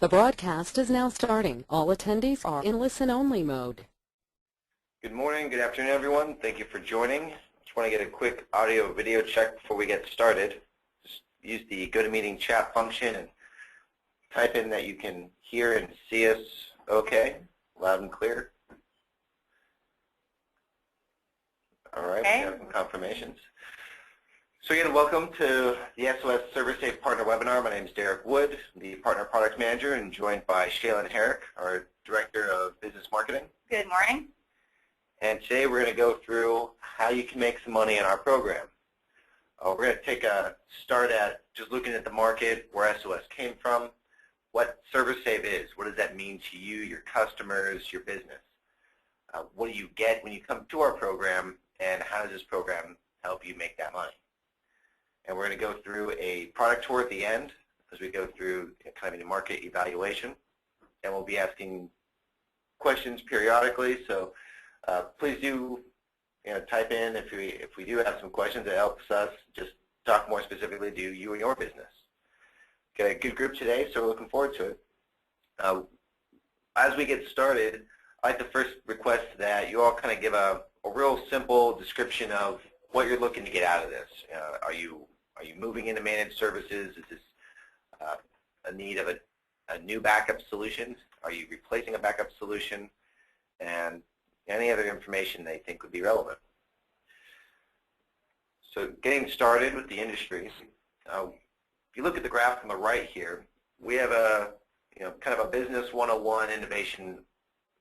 The broadcast is now starting. All attendees are in listen-only mode. Good morning, good afternoon, everyone. Thank you for joining. Just want to get a quick audio-video check before we get started. Just use the GoToMeeting chat function and type in that you can hear and see us okay, loud and clear. All right, Okay. we have some confirmations. So again, welcome to the SOS ServerSafe Partner Webinar. My name is Derek Wood, the Partner Product Manager, and joined by Shaylin Herrick, our Director of Business Marketing. Good morning. And today we're going to go through how you can make some money in our program. We're going to take a start at just looking at the market, where SOS came from, what ServerSafe is, what does that mean to you, your customers, your business. What do you get when you come to our program, and how does this program help you make that money? And we're going to go through a product tour at the end as we go through kind of a market evaluation. And we'll be asking questions periodically, so please do type in if we do have some questions. It helps us just talk more specifically to you and your business. Got a good group today, so we're looking forward to it. As we get started, I'd like to first request that you all kind of give a real simple description of what you're looking to get out of this. Are you moving into managed services? Is this a need of a new backup solution? Are you replacing a backup solution? And any other information they think would be relevant. So getting started with the industries, if you look at the graph on the right here, we have a kind of a business 101 innovation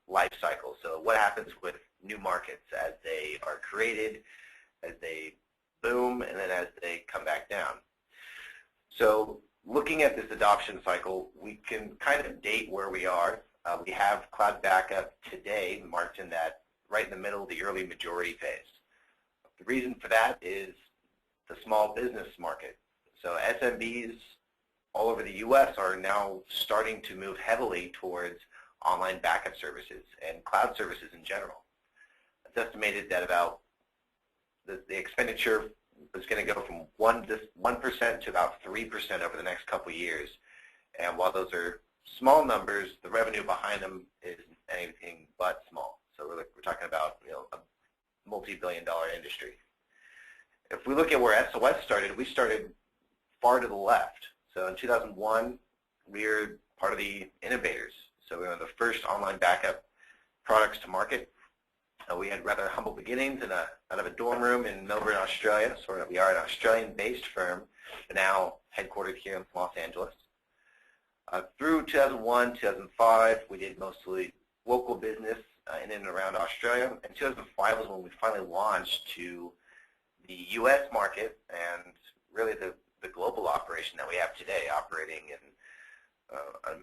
life cycle. So what happens with new markets as they are created, as they boom, and then as they come back down. So looking at this adoption cycle, we can kind of date where we are. We have cloud backup today marked in that right in the middle of the early majority phase. The reason for that is the small business market. So SMBs all over the U.S. are now starting to move heavily towards online backup services and cloud services in general. It's estimated that about the expenditure is going to go from 1% to about 3% over the next couple of years. And while those are small numbers, the revenue behind them is anything but small. So we're talking about a multi-billion-dollar industry. If we look at where SOS started, we started far to the left. So in 2001, we were part of the innovators. So we were the first online backup products to market. We had rather humble beginnings out of a dorm room in Melbourne, Australia. So we are an Australian-based firm, but now headquartered here in Los Angeles. Through 2001, 2005, we did mostly local business in and around Australia. And 2005 was when we finally launched to the U.S. market and really the global operation that we have today, operating in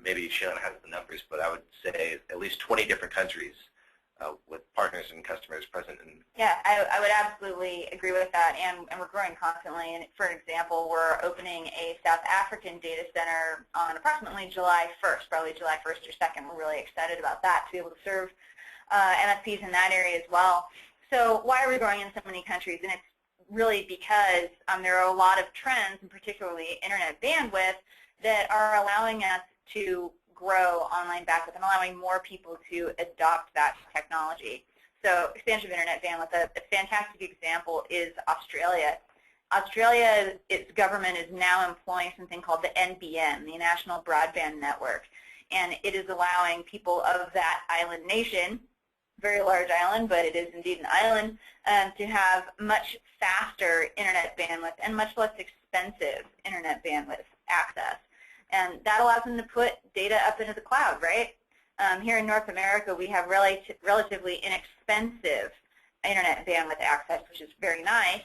maybe Shaylin has the numbers, but I would say at least 20 different countries. With partners and customers present. Yeah, I would absolutely agree with that, and we're growing constantly. And for example, we're opening a South African data center on approximately July 1st, probably July 1st or 2nd. We're really excited about that, to be able to serve MSPs in that area as well. So why are we growing in so many countries? And it's really because there are a lot of trends, and particularly internet bandwidth, that are allowing us to grow online backup and allowing more people to adopt that technology. So expansion of internet bandwidth, a fantastic example is Australia. Australia, its government is now employing something called the NBN, the National Broadband Network, and it is allowing people of that island nation, very large island, but it is indeed an island, to have much faster internet bandwidth and much less expensive internet bandwidth access. And that allows them to put data up into the cloud, right? Here in North America, we have relatively inexpensive internet bandwidth access, which is very nice,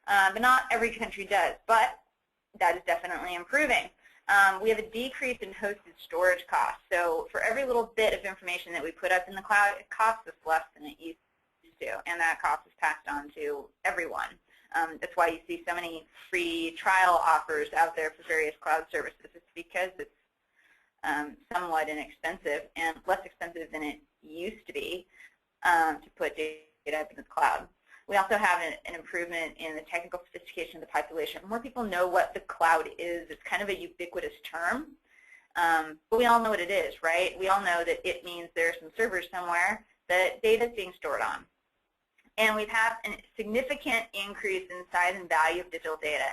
but not every country does. But that is definitely improving. We have a decrease in hosted storage costs. So for every little bit of information that we put up in the cloud, it costs us less than it used to, and that cost is passed on to everyone. That's why you see so many free trial offers out there for various cloud services. It's because it's somewhat inexpensive and less expensive than it used to be to put data up in the cloud. We also have an improvement in the technical sophistication of the population. More people know what the cloud is. It's kind of a ubiquitous term. But we all know what it is, right? We all know that it means there are some servers somewhere that data is being stored on. And we've had a significant increase in size and value of digital data.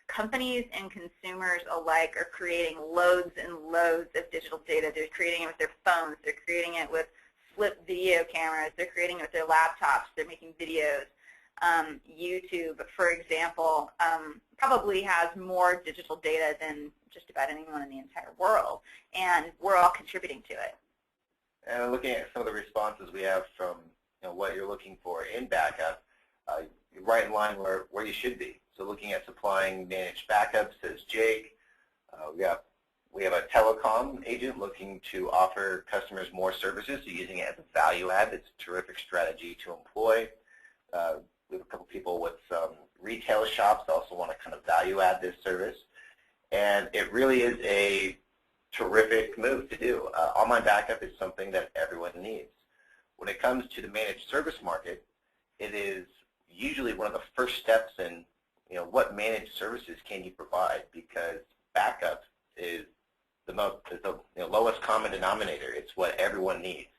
Companies and consumers alike are creating loads and loads of digital data. They're creating it with their phones. They're creating it with flip video cameras. They're creating it with their laptops. They're making videos. YouTube, for example, probably has more digital data than just about anyone in the entire world, and we're all contributing to it. And looking at some of the responses we have from what you're looking for in backup, you're right in line where you should be. So looking at supplying managed backup, says Jake. We have a telecom agent looking to offer customers more services, so using it as a value add. It's a terrific strategy to employ. We have a couple people with some retail shops that also want to kind of value add this service. And it really is a terrific move to do. Online backup is something that everyone needs. When it comes to the managed service market, it is usually one of the first steps in what managed services can you provide, because backup is the lowest common denominator. It's what everyone needs.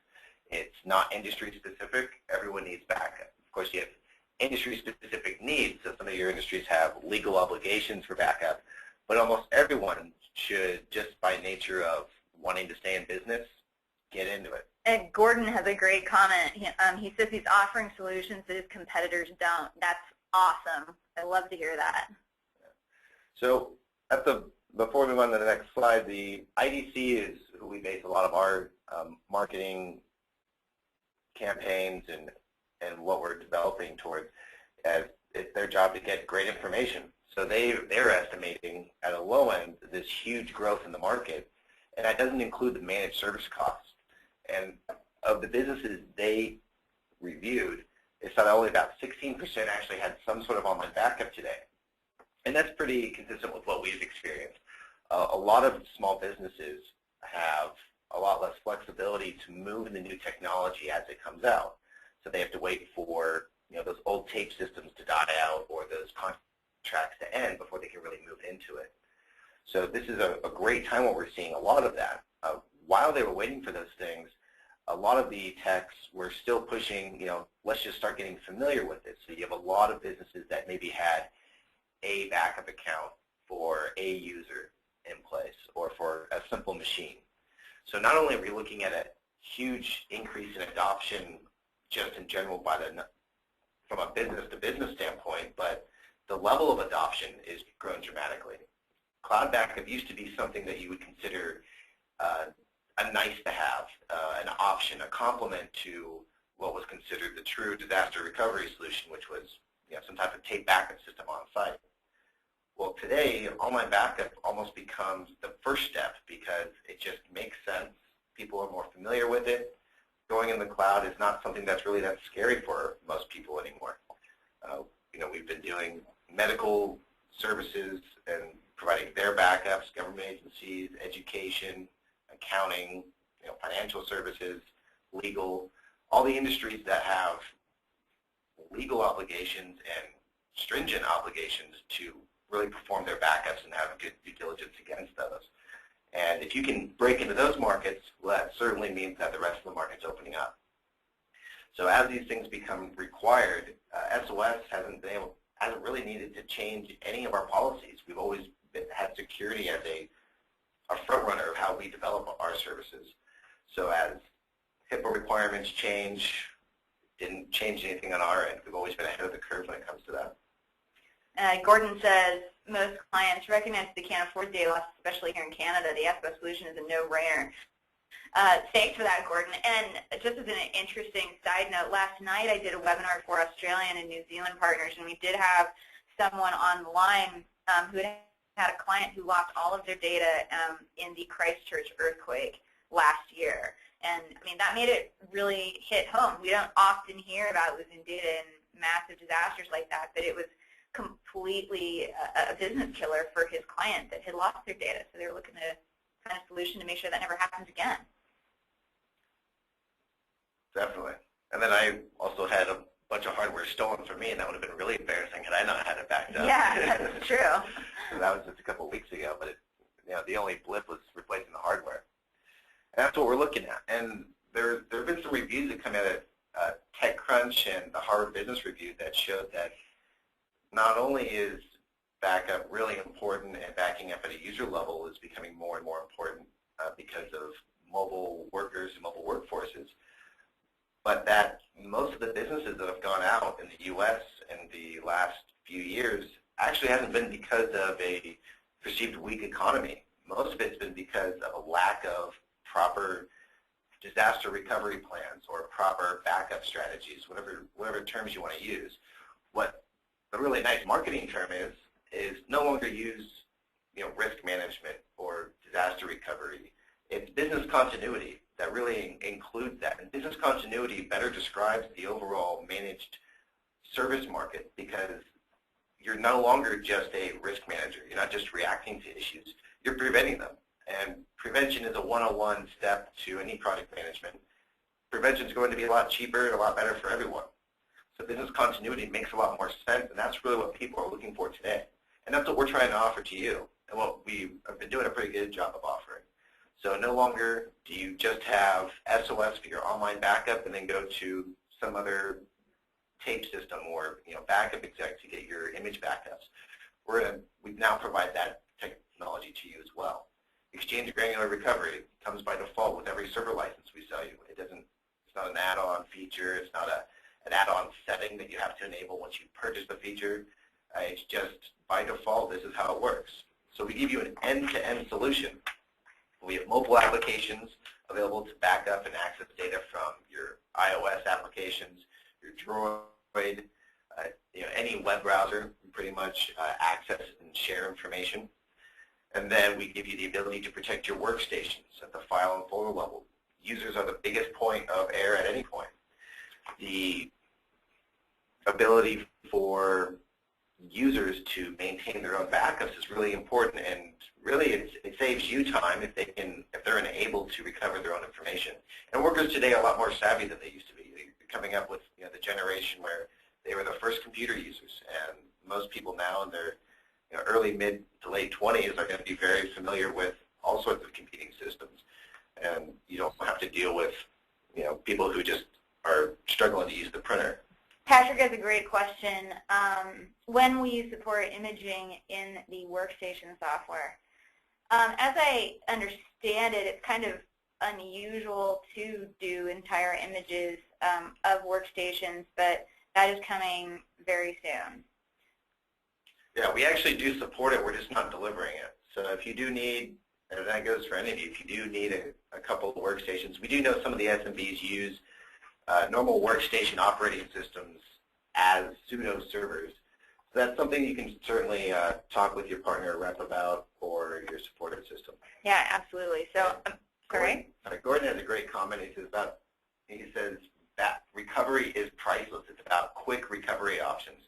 It's not industry specific. Everyone needs backup. Of course, you have industry-specific needs, so some of your industries have legal obligations for backup, but almost everyone should, just by nature of wanting to stay in business, get into it. And Gordon has a great comment. He says he's offering solutions that his competitors don't. That's awesome. I love to hear that. So before we move on to the next slide, the IDC is who we base a lot of our marketing campaigns and what we're developing towards, as it's their job to get great information. So they're estimating at a low end this huge growth in the market, and that doesn't include the managed service costs. And of the businesses they reviewed, it's that only about 16% actually had some sort of online backup today. And that's pretty consistent with what we've experienced. A lot of small businesses have a lot less flexibility to move in the new technology as it comes out. So they have to wait for those old tape systems to die out or those contracts to end before they can really move into it. So this is a great time where we're seeing a lot of that. While they were waiting for those things, a lot of the techs were still pushing, let's just start getting familiar with it. So you have a lot of businesses that maybe had a backup account for a user in place or for a simple machine. So not only are we looking at a huge increase in adoption just in general from a business-to-business standpoint, but the level of adoption is growing dramatically. Cloud backup used to be something that you would consider a nice-to-have, an option, a complement to what was considered the true disaster recovery solution, which was some type of tape backup system on site. Well, today, online backup almost becomes the first step because it just makes sense. People are more familiar with it. Going in the cloud is not something that's really that scary for most people anymore. We've been doing medical services and providing their backups, government agencies, education, accounting, financial services, legal, all the industries that have legal obligations and stringent obligations to really perform their backups and have good due diligence against those. And if you can break into those markets, well, that certainly means that the rest of the market's opening up. So as these things become required, SOS hasn't really needed to change any of our policies. We've always had security as a front runner of how we develop our services. So as HIPAA requirements change, didn't change anything on our end. We've always been ahead of the curve when it comes to that. Gordon says most clients recognize they can't afford data loss, especially here in Canada. The SOS solution is a no-brainer. Thanks for that, Gordon. And just as an interesting side note, last night I did a webinar for Australian and New Zealand partners, and we did have someone on the line who had a client who lost all of their data in the Christchurch earthquake last year. And I mean, that made it really hit home. We don't often hear about losing data in massive disasters like that, but it was completely a business killer for his client that had lost their data. So they were looking at a kind of solution to make sure that never happens again. Definitely. And then I also had a bunch of hardware stolen from me, and that would have been really embarrassing had I not had it backed up. Yeah, that's true. So that was just a couple of weeks ago, but the only blip was replacing the hardware. And that's what we're looking at. And there have been some reviews that come out of TechCrunch and the Harvard Business Review that showed that not only is backup really important, and backing up at a user level is becoming more and more important because of mobile workers and mobile workforces, but that most of the businesses that have gone out in the U.S. in the last few years actually hasn't been because of a perceived weak economy. Most of it's been because of a lack of proper disaster recovery plans or proper backup strategies, whatever terms you want to use. What a really nice marketing term is no longer use risk management or disaster recovery. It's business continuity that really includes that. And business continuity better describes the overall managed service market, because you're no longer just a risk manager. You're not just reacting to issues. You're preventing them. And prevention is a 101 step to any product management. Prevention is going to be a lot cheaper and a lot better for everyone. So business continuity makes a lot more sense, and that's really what people are looking for today. And that's what we're trying to offer to you, and what we have been doing a pretty good job of offering. So no longer do you just have SOS for your online backup and then go to some other tape system or backup exec to get your image backups. We now provide that technology to you as well. Exchange granular recovery comes by default with every server license we sell you. It's not an add-on feature. It's not an add-on setting that you have to enable once you purchase the feature. It's just by default, this is how it works. So we give you an end-to-end solution. We have mobile applications available to back up and access data from your iOS applications, your Droid, any web browser, pretty much access and share information. And then we give you the ability to protect your workstations at the file and folder level. Users are the biggest point of error at any point. The ability for users to maintain their own backups is really important, and really it saves you time if they're enabled to recover their own information. And workers today are a lot more savvy than they used to be. They're coming up with the generation where they were the first computer users, and most people now in their early, mid to late 20s are going to be very familiar with all sorts of computing systems, and you don't have to deal with people who just are struggling to use the printer. Patrick has a great question. When will you support imaging in the workstation software? As I understand it, it's kind of unusual to do entire images of workstations, but that is coming very soon. Yeah, we actually do support it. We're just not delivering it. So if you do need, and that goes for any of you, if you do need a couple of workstations, we do know some of the SMBs use normal workstation operating systems as pseudo servers. So that's something you can certainly talk with your partner or rep about, or your supported system. Yeah, absolutely. So, sorry? Gordon has a great comment. He says that recovery is priceless. It's about quick recovery options.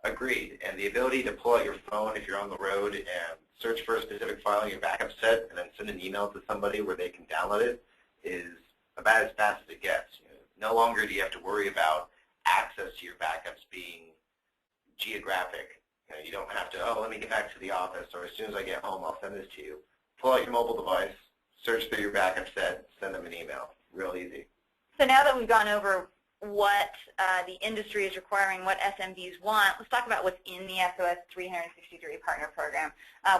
Agreed. And the ability to pull out your phone if you're on the road and search for a specific file in your backup set and then send an email to somebody where they can download it is about as fast as it gets. No longer do you have to worry about access to your backups being geographic. You don't have to, let me get back to the office, or as soon as I get home, I'll send this to you. Pull out your mobile device, search through your backup set, send them an email. Real easy. So now that we've gone over what the industry is requiring, what SMBs want, let's talk about what's in the SOS 360-degree Partner Program.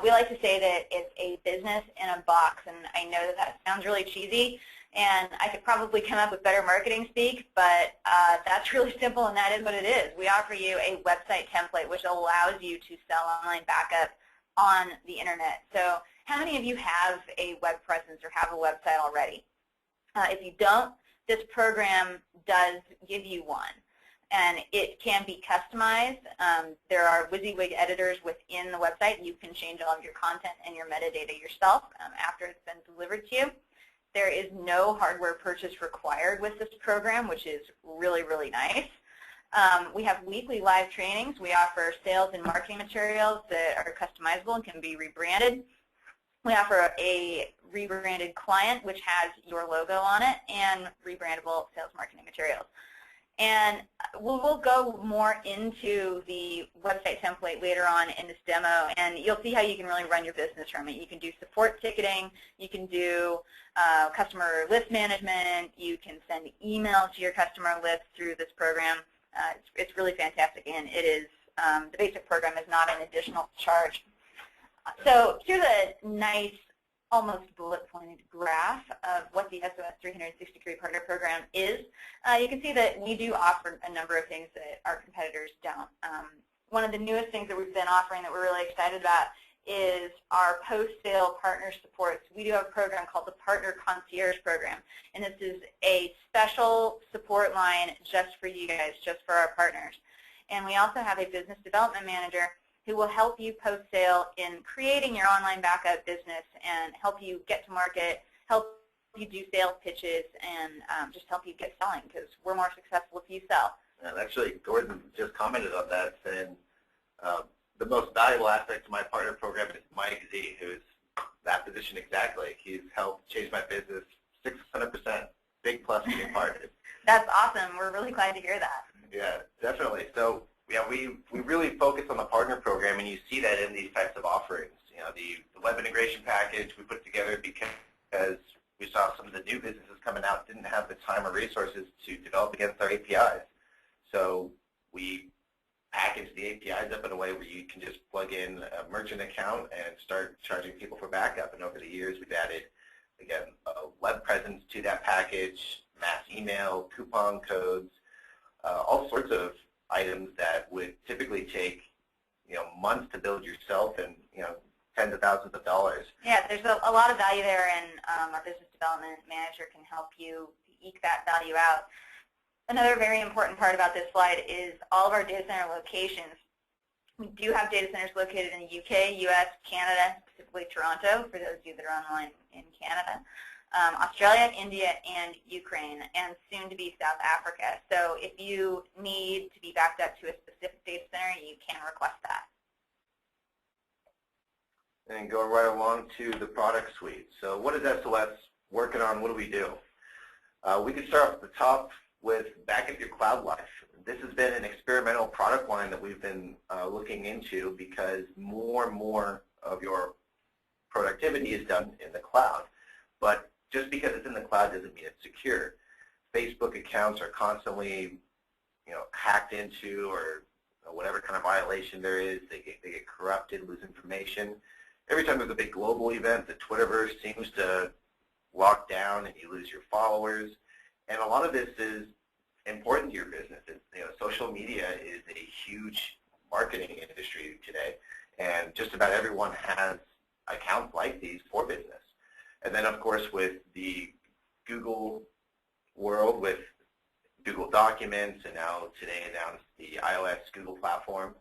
We like to say that it's a business in a box, and I know that sounds really cheesy, and I could probably come up with better marketing speak, but that's really simple, and that is what it is. We offer you a website template which allows you to sell online backup on the internet. So how many of you have a web presence or have a website already? If you don't, this program does give you one, and it can be customized. There are WYSIWYG editors within the website. You can change all of your content and your metadata yourself after it's been delivered to you. There is no hardware purchase required with this program, which is really, really nice. We have weekly live trainings. We offer sales and marketing materials that are customizable and can be rebranded. We offer a rebranded client, which has your logo on it, and rebrandable sales marketing materials. And we'll go more into the website template later on in this demo, and you'll see how you can really run your business from it. You can do support ticketing, you can do customer list management, you can send emails to your customer list through this program. It's really fantastic, and it is the basic program is not an additional charge. So here's a nice, almost bullet-pointed graph of what the SOS 360-degree partner program is. You can see that we do offer a number of things that our competitors don't. One of the newest things that we've been offering that we're really excited about is our post-sale partner support. So we do have a program called the Partner Concierge Program, and this is a special support line just for you guys, just for our partners. And we also have a business development manager who will help you post-sale in creating your online backup business and help you get to market, help you do sales pitches, and just help you get selling, because we're more successful if you sell. And actually, Gordon just commented on that, saying the most valuable aspect of my partner program is Mike Z, who's that position exactly. He's helped change my business 600%. Big plus for your partners. That's awesome. We're really glad to hear that. Yeah, definitely. So yeah, we really focus on the partner program, and you see that in these types of offerings. You know, the web integration package we put together because we saw some of the new businesses coming out didn't have the time or resources to develop against our APIs. So we package the APIs up in a way where you can just plug in a merchant account and start charging people for backup. And over the years, we've added, again, a web presence to that package, mass email, coupon codes, all sorts of items that would typically take, months to build yourself, and tens of thousands of dollars. Yeah, there's a lot of value there, and our business development manager can help you eke that value out. Another very important part about this slide is all of our data center locations. We do have data centers located in the UK, US, Canada, specifically Toronto, for those of you that are online in Canada, Australia, India, and Ukraine, and soon to be South Africa. So if you need to be backed up to a specific data center, you can request that. And going right along to the product suite. So what is SOS working on? What do we do? We can start off at the top with Backup Your Cloud Life. This has been an experimental product line that we've been looking into, because more and more of your productivity is done in the cloud. But just because it's in the cloud doesn't mean it's secure. Facebook accounts are constantly, hacked into, or whatever kind of violation there is. They get corrupted, lose information. Every time there's a big global event, the Twitterverse seems to lock down and you lose your followers. And a lot of this is important to your business. Social media is a huge marketing industry today, and just about everyone has accounts like these for business. And then, of course, with the Google world, with Google Documents, and now today announced the iOS Google platform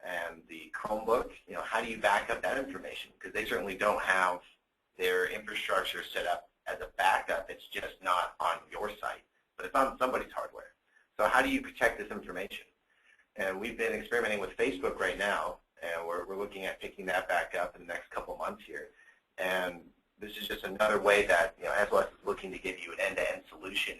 and the Chromebook, how do you back up that information? Because they certainly don't have their infrastructure set up as a backup. It's just not on your site, but it's on somebody's hardware. So how do you protect this information? And we've been experimenting with Facebook right now, and we're looking at picking that back up in the next couple months here. And this is just another way that SOS is looking to give you an end-to-end solution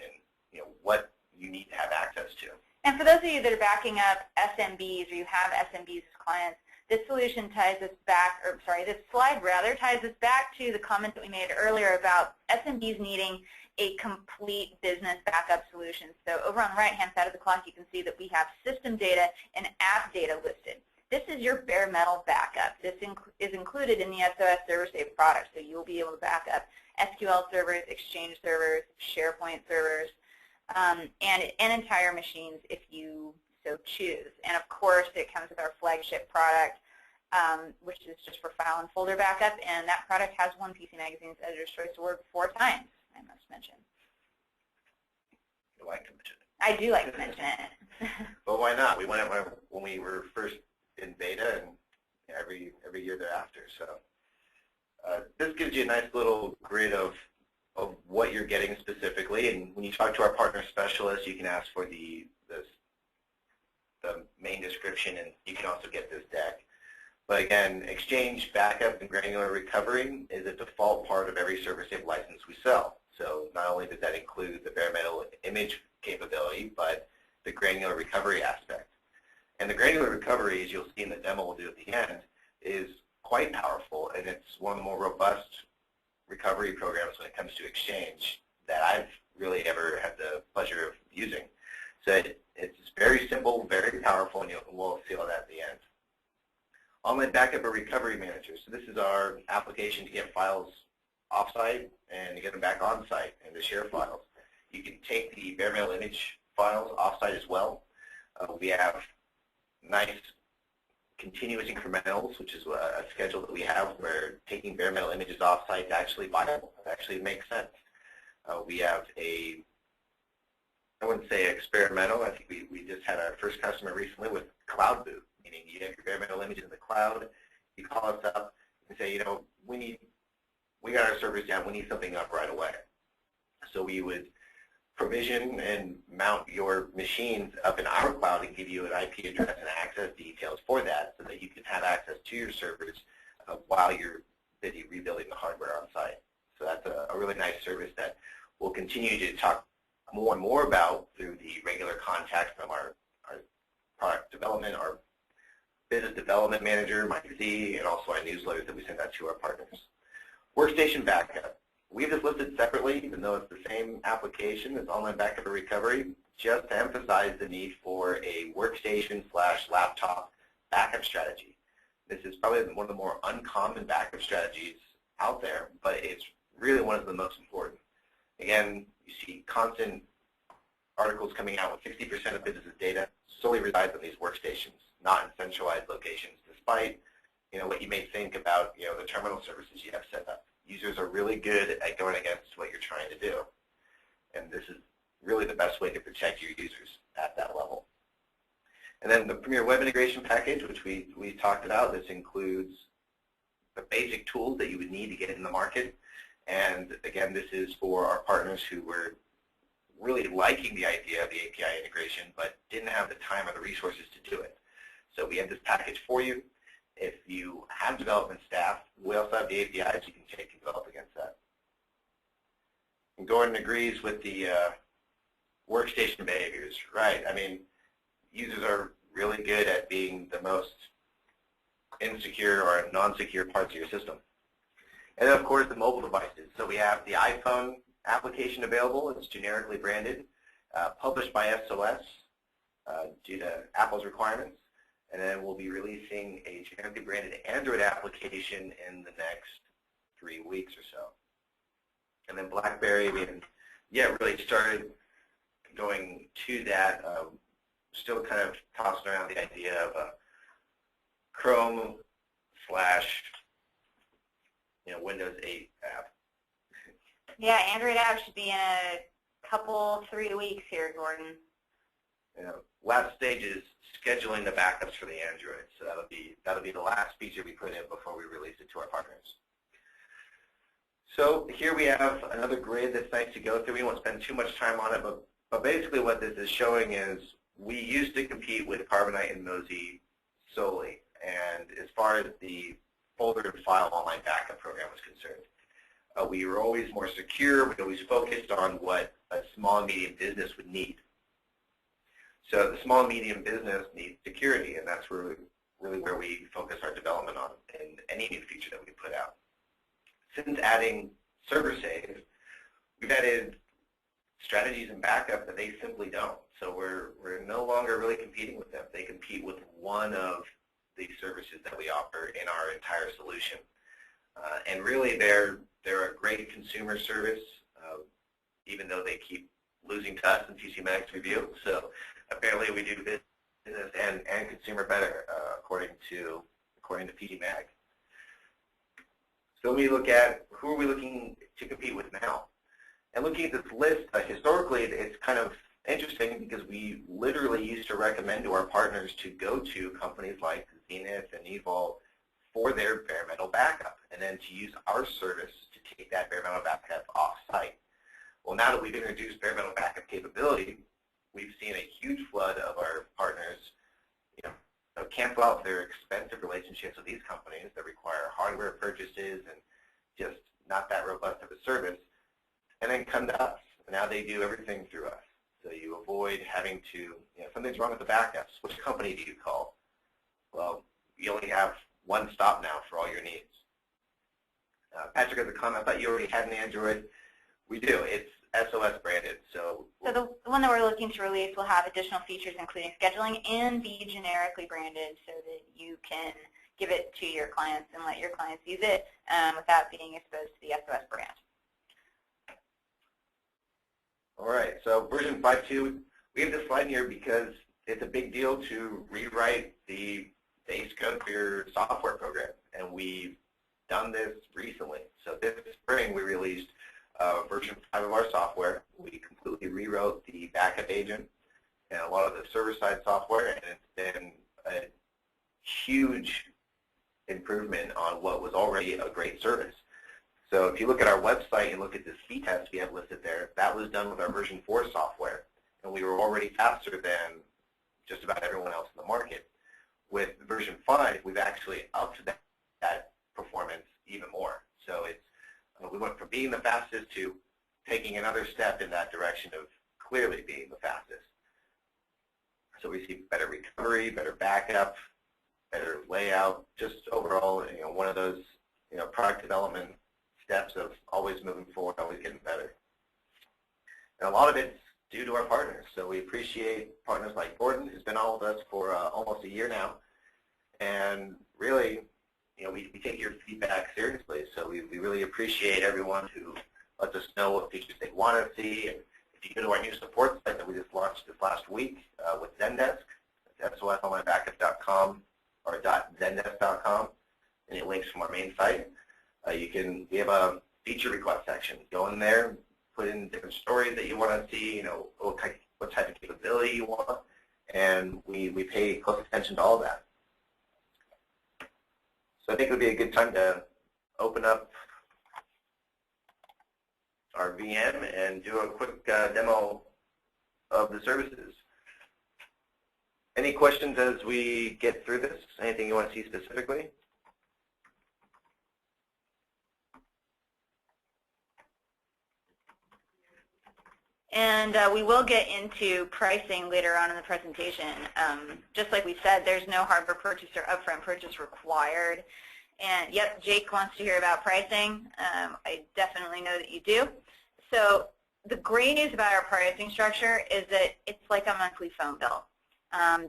and what you need to have access to. And for those of you that are backing up SMBs, or you have SMBs as clients, this solution ties us back, or sorry, this slide rather ties us back to the comment that we made earlier about SMBs needing a complete business backup solution. So over on the right-hand side of the clock, you can see that we have system data and app data listed. This is your bare metal backup. This is included in the SOS ServerSafe product, so you'll be able to back up SQL servers, Exchange servers, SharePoint servers, and entire machines if you so choose. And of course, it comes with our flagship product, which is just for file and folder backup, and that product has won PC Magazine's Editor's Choice Award 4 times, I must mention. You like to mention it? I do like to mention it. But why not? We went when we were first in beta, and every year thereafter. So this gives you a nice little grid of what you're getting specifically. And when you talk to our partner specialist, you can ask for the main description, and you can also get this deck. But again, Exchange, backup, and granular recovery is a default part of every ServerSafe license we sell. So not only does that include the bare metal image capability, but the granular recovery aspect. And the granular recovery, as you'll see in the demo we'll do at the end, is quite powerful, and it's one of the more robust recovery programs when it comes to Exchange that I've really ever had the pleasure of using. So it's very simple, very powerful, and we'll see all that at the end. Online Backup or Recovery Manager. So this is our application to get files offsite and to get them back on-site and to share files. You can take the bare metal image files offsite as well. We have nice continuous incrementals, which is a schedule that we have where taking bare metal images offsite is actually viable. It actually makes sense. We have I wouldn't say experimental. I think we just had our first customer recently with Cloud Boot, meaning you have your bare metal images in the cloud. You call us up and say, we got our servers down. We need something up right away. So we would provision and mount your machines up in our cloud and give you an IP address and access details for that so that you can have access to your servers while you're busy rebuilding the hardware on site. So that's a really nice service that we'll continue to talk more and more about through the regular contact from our product development, our business development manager, Mike Z, and also our newsletters that we send out to our partners. Workstation backup. We have this listed separately, even though it's the same application as Online Backup or Recovery, just to emphasize the need for a workstation/laptop backup strategy. This is probably one of the more uncommon backup strategies out there, but it's really one of the most important. Again, you see constant articles coming out with 60% of business data solely resides on these workstations, not in centralized locations, despite what you may think about the terminal services you have set up. Users are really good at going against what you're trying to do. And this is really the best way to protect your users at that level. And then the Premier Web Integration Package, which we talked about, this includes the basic tools that you would need to get in the market. And again, this is for our partners who were really liking the idea of the API integration but didn't have the time or the resources to do it. So we have this package for you. If you have development staff, we also have the APIs you can take and develop against that. And Gordon agrees with the workstation behaviors. Right. I mean, users are really good at being the most insecure or non-secure parts of your system. And then, of course, the mobile devices. So we have the iPhone application available. It's generically branded, published by SOS due to Apple's requirements. And then we'll be releasing a generically branded Android application in the next 3 weeks or so. And then BlackBerry, we haven't yet really started going to that. Still kind of tossing around the idea of a Chrome / Windows 8 app. Yeah, Android app should be in a couple, 3 weeks here, Gordon. Last stage is scheduling the backups for the Android. So that'll be the last feature we put in before we release it to our partners. So here we have another grid that's nice to go through. We won't spend too much time on it, but basically what this is showing is we used to compete with Carbonite and Mozy solely. And as far as the folder and file online backup program was concerned, we were always more secure. We always focused on what a small and medium business would need. So the small and medium business needs security, and that's really where we focus our development on in any new feature that we put out. Since adding Server Save, we've added strategies and backup that they simply don't. So we're no longer really competing with them. They compete with one of the services that we offer in our entire solution. And really, they're a great consumer service, even though they keep losing to us in PCMag's review. So apparently we do business and consumer better, according to PCMag. So when we look at who are we looking to compete with now, and looking at this list, historically it's kind of interesting because we literally used to recommend to our partners to go to companies like Zenith and Evolve for their bare metal backup, and then to use our service to take that bare metal backup off-site. Well, now that we've introduced bare metal backup capability, we've seen a huge flood of our partners cancel out their expensive relationships with these companies that require hardware purchases and just not that robust of a service, and then come to us. Now they do everything through us. So you avoid having to, something's wrong with the backups. Which company do you call? Well, you only have one stop now for all your needs. Patrick has a comment. I thought you already had an Android. We do. It's SOS branded. So the one that we're looking to release will have additional features including scheduling and be generically branded so that you can give it to your clients and let your clients use it without being exposed to the SOS brand. All right. So version 5.2, we have this slide here because it's a big deal to rewrite the base code for your software program, and we've done this recently. So this spring we released version 5 of our software. We completely rewrote the backup agent and a lot of the server-side software, and it's been a huge improvement on what was already a great service. So if you look at our website and look at the speed test we have listed there, that was done with our version 4 software, and we were already faster than just about everyone else in the market. With version 5, we've actually upped that performance even more. So it's we went from being the fastest to taking another step in that direction of clearly being the fastest. So we see better recovery, better backup, better layout, just overall, one of those, product development steps of always moving forward, always getting better. And a lot of it's due to our partners. So we appreciate partners like Gordon, who's been on with us for almost a year now. And really, we take your feedback seriously. So we really appreciate everyone who lets us know what features they want to see. And if you go to our new support site that we just launched this last week with Zendesk, it's sosonlinebackup.com or .zendesk.com, and it links from our main site. We have a feature request section. Go in there, put in different stories that you want to see, what type of capability you want, and we pay close attention to all that. So I think it would be a good time to open up our VM and do a quick demo of the services. Any questions as we get through this? Anything you want to see specifically? And we will get into pricing later on in the presentation. Just like we said, there's no hardware purchase or upfront purchase required. And yep, Jake wants to hear about pricing. I definitely know that you do. So the great news about our pricing structure is that it's like a monthly phone bill.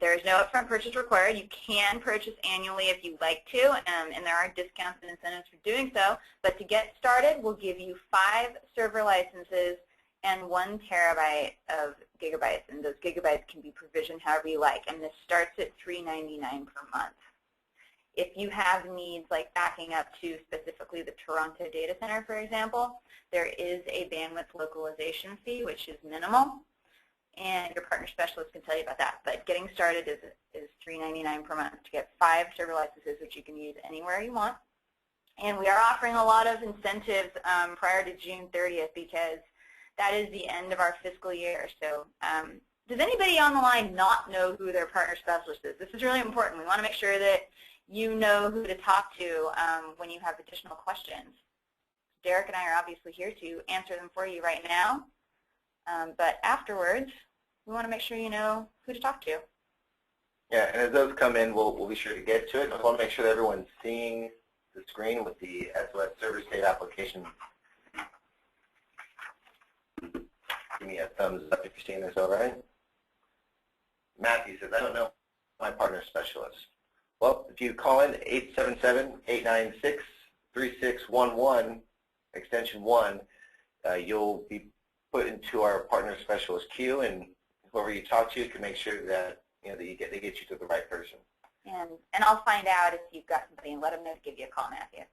There is no upfront purchase required. You can purchase annually if you'd like to, and there are discounts and incentives for doing so. But to get started, we'll give you 5 server licenses and 1 terabyte of gigabytes, and those gigabytes can be provisioned however you like, and this starts at $3.99 per month. If you have needs like backing up to specifically the Toronto data center, for example, there is a bandwidth localization fee, which is minimal, and your partner specialist can tell you about that. But getting started is $3.99 per month to get 5 server licenses, which you can use anywhere you want. And we are offering a lot of incentives prior to June 30th because that is the end of our fiscal year. So does anybody on the line not know who their partner specialist is? This is really important. We want to make sure that you know who to talk to when you have additional questions. Derek and I are obviously here to answer them for you right now. But afterwards, we want to make sure you know who to talk to. Yeah, and as those come in, we'll be sure to get to it. I want to make sure that everyone's seeing the screen with the SOS server state application. Give me a thumbs up if you're seeing this all right. Matthew says, I don't know my partner specialist. Well, if you call in 877-896-3611, extension 1, you'll be put into our partner specialist queue, and whoever you talk to can make sure that they get you to the right person. And I'll find out if you've got somebody and let them know to give you a call, Matthew.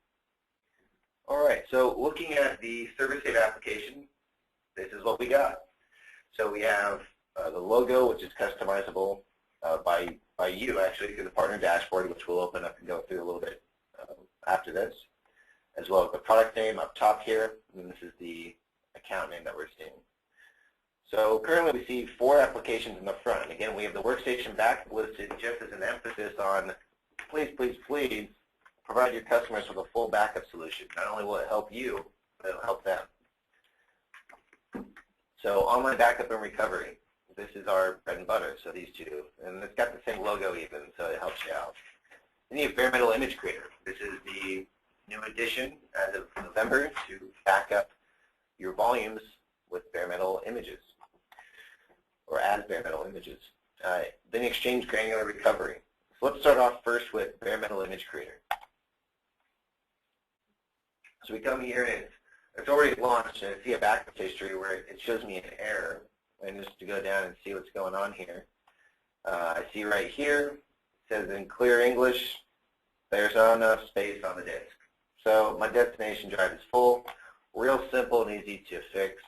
All right, so looking at the service data application, this is what we got. So we have the logo, which is customizable by you, actually, through the partner dashboard, which we'll open up and go through a little bit after this, as well as the product name up top here, and this is the account name that we're seeing. So currently we see 4 applications in the front. Again, we have the workstation back listed just as an emphasis on please, please, please provide your customers with a full backup solution. Not only will it help you, but it will help them. So online backup and recovery. this is our bread and butter, so these two. And it's got the same logo even, so it helps you out. Then you have Bare Metal Image Creator. This is the new addition as of November to back up your volumes with bare metal images, or as bare metal images. Then Exchange Granular Recovery. So let's start off first with Bare Metal Image Creator. So we come here and it's already launched, and I see a backup history where it shows me an error. And just to go down and see what's going on here, I see right here, it says in clear English, there's not enough space on the disk. So my destination drive is full, real simple and easy to fix.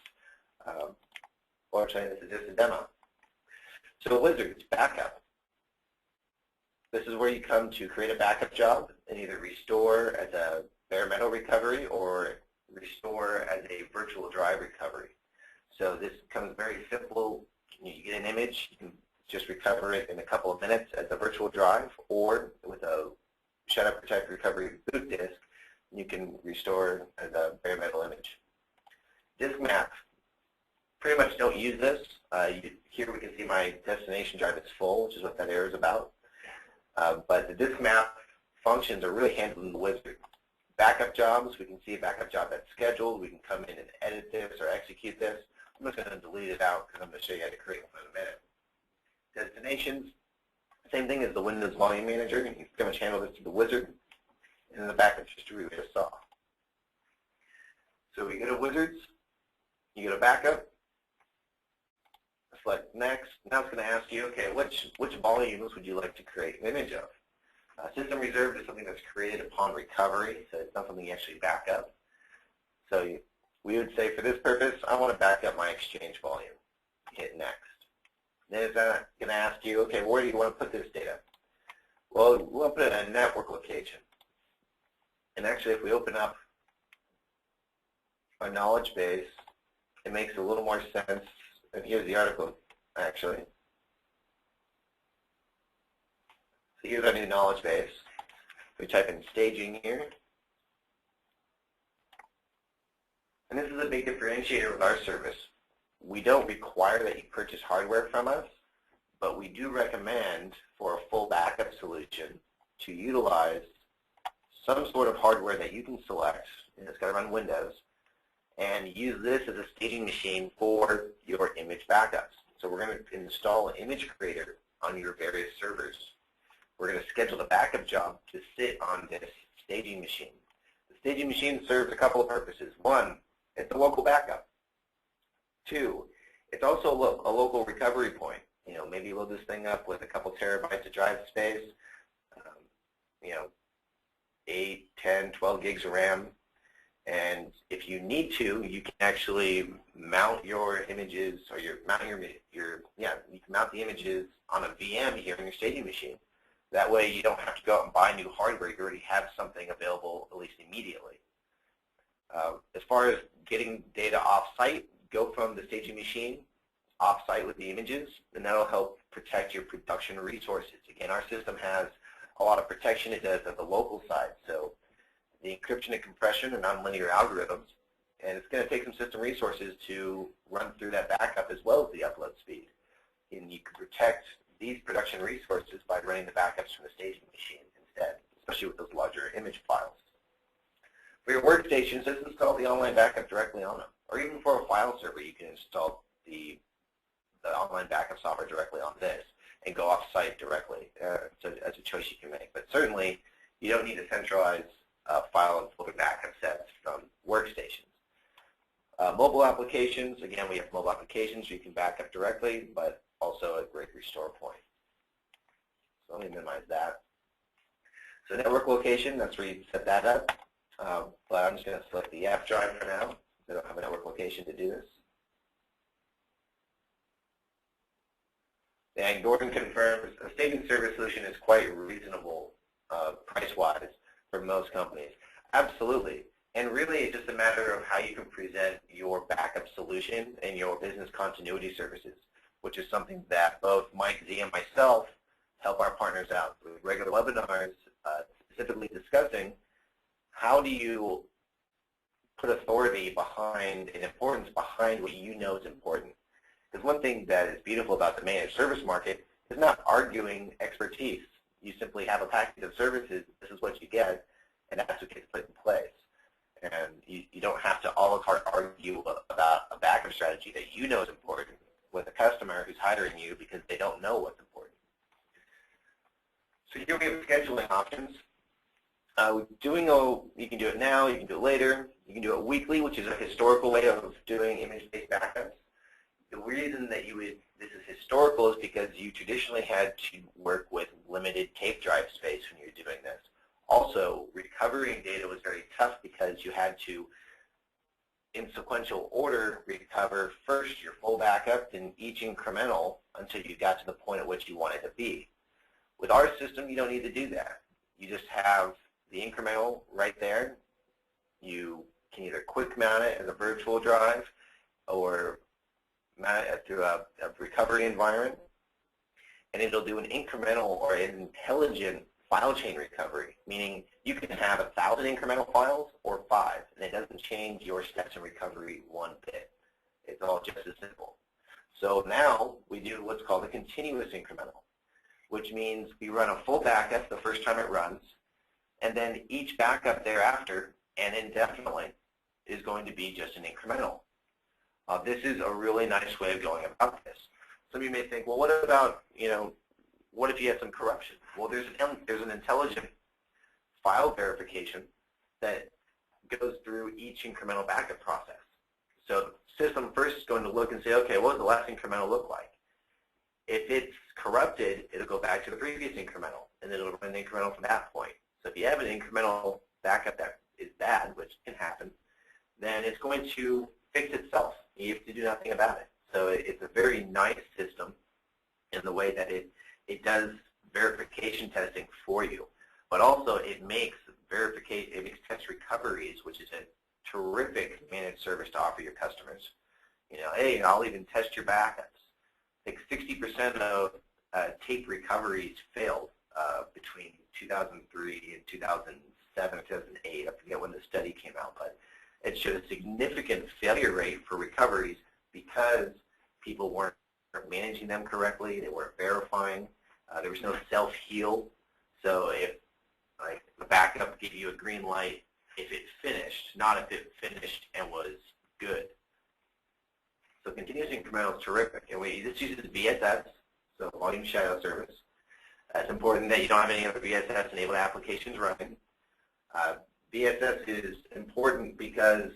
Fortunately, this is just a demo. So Wizards Backup. This is where you come to create a backup job and either restore as a bare metal recovery or restore as a virtual drive recovery. So this becomes very simple. You get an image, you can just recover it in a couple of minutes as a virtual drive, or with a Shadow Protect Recovery boot disk, you can restore as a bare metal image. Disk map. Pretty much don't use this. Here we can see my destination drive is full, which is what that error is about. But the disk map functions are really handled in the Wizard. Backup jobs, we can see a backup job that's scheduled. We can come in and edit this or execute this. I'm just going to delete it out because I'm going to show you how to create one in a minute. Destinations, same thing as the Windows Volume Manager. You can pretty much handle this through the Wizard. And in the backup history we just saw. So we go to Wizards, you go to Backup, select Next. Now it's going to ask you, okay, which volumes would you like to create an image of? System Reserved is something that's created upon recovery, so it's not something you actually back up. So we would say for this purpose, I want to back up my Exchange volume. Hit Next. Then it's going to ask you, okay, where do you want to put this data? Well, we want to put it in a network location. And actually, if we open up our knowledge base, it makes a little more sense. And here's the article, actually. So here's our new knowledge base. We type in staging here. And this is a big differentiator with our service. We don't require that you purchase hardware from us, but we do recommend for a full backup solution to utilize some sort of hardware that you can select, and it's got to run Windows, and use this as a staging machine for your image backups. So we're going to install an image creator on your various servers. We're going to schedule the backup job to sit on this staging machine. The staging machine serves a couple of purposes. One, it's a local backup. Two, it's also a local recovery point. You know, maybe load this thing up with a couple terabytes of drive space, 8, 10, 12 gigs of RAM. And if you need to, you can actually mount your images, or you can mount the images on a VM here in your staging machine. That way you don't have to go out and buy new hardware. You already have something available, at least immediately. As far as getting data off-site, go from the staging machine off-site with the images, and that'll help protect your production resources. Again, our system has a lot of protection it does at the local side. So the encryption and compression are nonlinear algorithms, and it's going to take some system resources to run through that backup as well as the upload speed. And you can protect these production resources by running the backups from the staging machine instead, especially with those larger image files. For your workstations, just install the online backup directly on them. Or even for a file server, you can install the online backup software directly on this and go off-site directly. So that's a choice you can make. But certainly, you don't need to centralize file and folder backup sets from workstations. Mobile applications, again, we have mobile applications you can back up directly, but also a great restore point. So let me minimize that. So network location, that's where you set that up. But I'm just going to select the app drive for now. I don't have a network location to do this. And Gordon confirms a staging service solution is quite reasonable price-wise for most companies. Absolutely. And really, it's just a matter of how you can present your backup solution and your business continuity services, which is something that both Mike Z and myself help our partners out with regular webinars, specifically discussing how do you put authority behind and importance behind what you know is important. Because one thing that is beautiful about the managed service market is not arguing expertise. You simply have a package of services, this is what you get, and that's what gets put in place. And you don't have to a la carte argue about a backup strategy that you know is important with a customer who's hiring you because they don't know what's important. So here we have scheduling options. You can do it now, you can do it later, you can do it weekly, which is a historical way of doing image-based backups. The reason that this is historical is because you traditionally had to work with limited tape drive space when you're doing this. Also, recovering data was very tough because you had to, in sequential order, recover first your full backup, then each incremental until you got to the point at which you wanted to be. With our system, you don't need to do that. You just have the incremental right there. You can either quick mount it as a virtual drive or mount it through a recovery environment, and it'll do an incremental or an intelligent file chain recovery, meaning you can have 1,000 incremental files or 5, and it doesn't change your steps in recovery one bit. It's all just as simple. So now we do what's called a continuous incremental, which means we run a full backup the first time it runs, and then each backup thereafter and indefinitely is going to be just an incremental. This is a really nice way of going about this. Some of you may think, well, what about, what if you have some corruption? Well, there's an intelligent file verification that goes through each incremental backup process. So the system first is going to look and say, okay, what does the last incremental look like? If it's corrupted, it'll go back to the previous incremental, and then it'll run the incremental from that point. So if you have an incremental backup that is bad, which can happen, then it's going to fix itself. You have to do nothing about it. So it's a very nice system in the way that it does verification testing for you, but also it makes test recoveries, which is a terrific managed service to offer your customers. Hey, I'll even test your backups. Like 60% of tape recoveries failed between 2003 and 2007 or 2008. I forget when the study came out, but it showed a significant failure rate for recoveries because people weren't managing them correctly. They weren't verifying. There was no self-heal. So if the backup gave you a green light if it finished, not if it finished and was good. So continuous incremental is terrific. And this uses VSS, so volume shadow service. It's important that you don't have any other VSS-enabled applications running. VSS is important because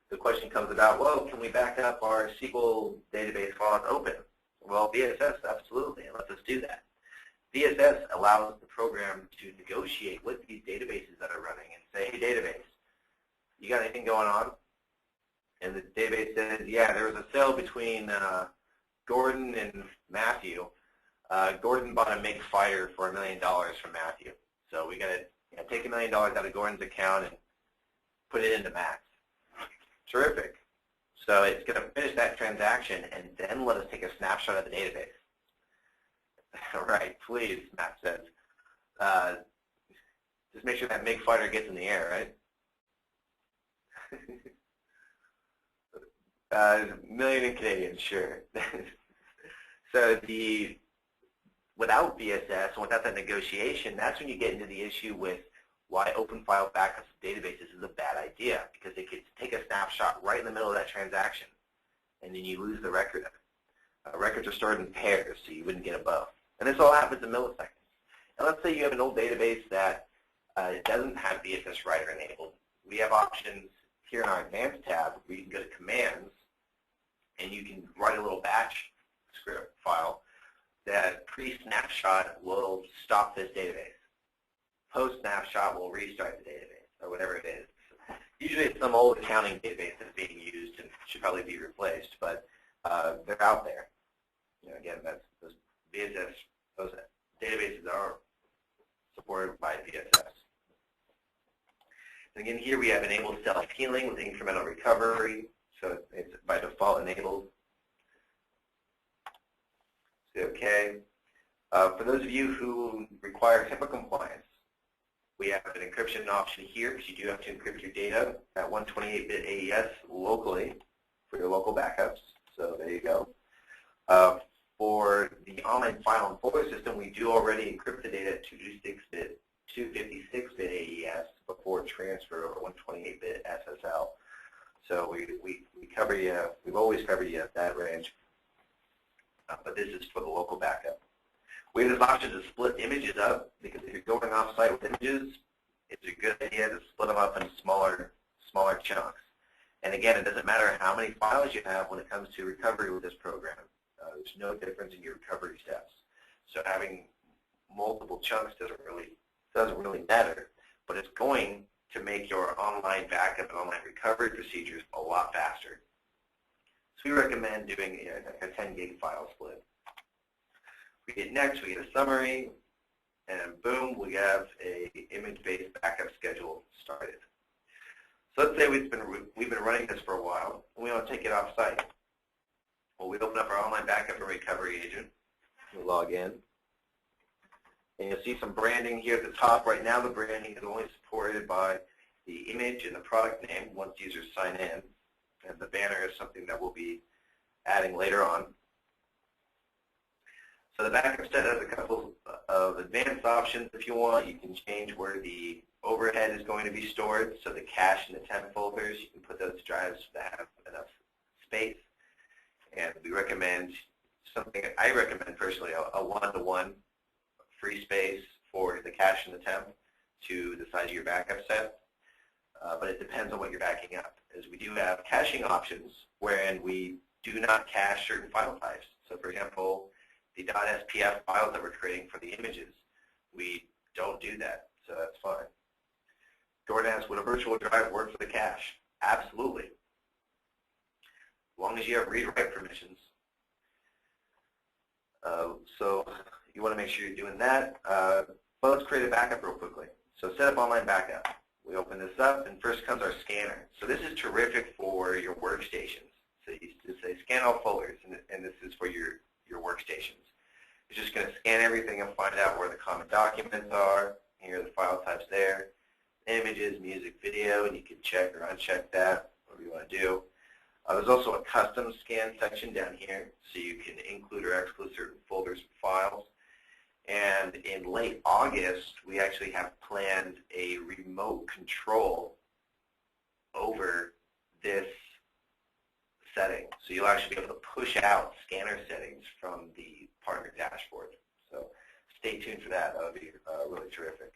the question comes about, well, can we back up our SQL database while it's open? Well, VSS, absolutely, and lets us do that. VSS allows the program to negotiate with these databases that are running and say, hey, database, you got anything going on? And the database says, yeah, there was a sale between Gordon and Matthew. Gordon bought a MiG fighter for $1 million from Matthew. So we got to take $1 million out of Gordon's account and put it into Matt's. Terrific. So it's going to finish that transaction and then let us take a snapshot of the database. All right, please, Matt says. Just make sure that MiG fighter gets in the air, right? $1 million in Canadian, sure. So without VSS and without that negotiation, that's when you get into the issue with why open file backups of databases is a bad idea, because it could take a snapshot right in the middle of that transaction, and then you lose the record of it. Records are stored in pairs, so you wouldn't get a both. And this all happens in milliseconds. And let's say you have an old database that doesn't have VSS writer enabled. We have options here in our Advanced tab where you can go to Commands, and you can write a little batch script file that pre-snapshot will stop this database. Post-snapshot will restart the database, or whatever it is. Usually it's some old accounting database that's being used and should probably be replaced, but they're out there. Again, those VSS, those databases are supported by VSS. And again, here we have enabled self-healing with incremental recovery, so it's by default enabled. Okay. For those of you who require HIPAA compliance, we have an encryption option here because you do have to encrypt your data at 128-bit AES locally for your local backups. So there you go. For the online file and folder system, we do already encrypt the data at 256-bit AES before transfer over 128-bit SSL. So we cover you, we've always covered you at that range, but this is for the local backup. We have this option to split images up, because if you're going off-site with images, it's a good idea to split them up in smaller chunks. And again, it doesn't matter how many files you have when it comes to recovery with this program. There's no difference in your recovery steps. So having multiple chunks doesn't really matter, but it's going to make your online backup and online recovery procedures a lot faster. So we recommend doing a 10 gig file split. We get next, we get a summary, and boom, we have a image-based backup schedule started. So let's say we've been running this for a while, and we want to take it off-site. Well, we open up our online backup and recovery agent. We log in. And you'll see some branding here at the top. Right now, the branding is only supported by the image and the product name once users sign in. And the banner is something that we'll be adding later on. So the backup set has a couple of advanced options if you want. You can change where the overhead is going to be stored. So the cache and the temp folders, you can put those drives that have enough space. And we recommend something, I recommend personally, a one-to-one free space for the cache and the temp to the size of your backup set. But it depends on what you're backing up, as we do have caching options wherein we do not cache certain file types. So for example, the .spf files that we're creating for the images, we don't do that, so that's fine. Jordan asks, would a virtual drive work for the cache? Absolutely. As long as you have read-write permissions. So you want to make sure you're doing that. But let's create a backup real quickly. So set up online backup. We open this up, and first comes our scanner. So this is terrific for your workstations. So you just say scan all folders, and this is for your workstations. It's just going to scan everything and find out where the common documents are. Here are the file types there. Images, music, video, and you can check or uncheck that, whatever you want to do. There's also a custom scan section down here, so you can include or exclude certain folders and files. And in late August, we actually have planned a remote control over this setting. So you'll actually be able to push out scanner settings from the partner dashboard. So stay tuned for that. That would be really terrific.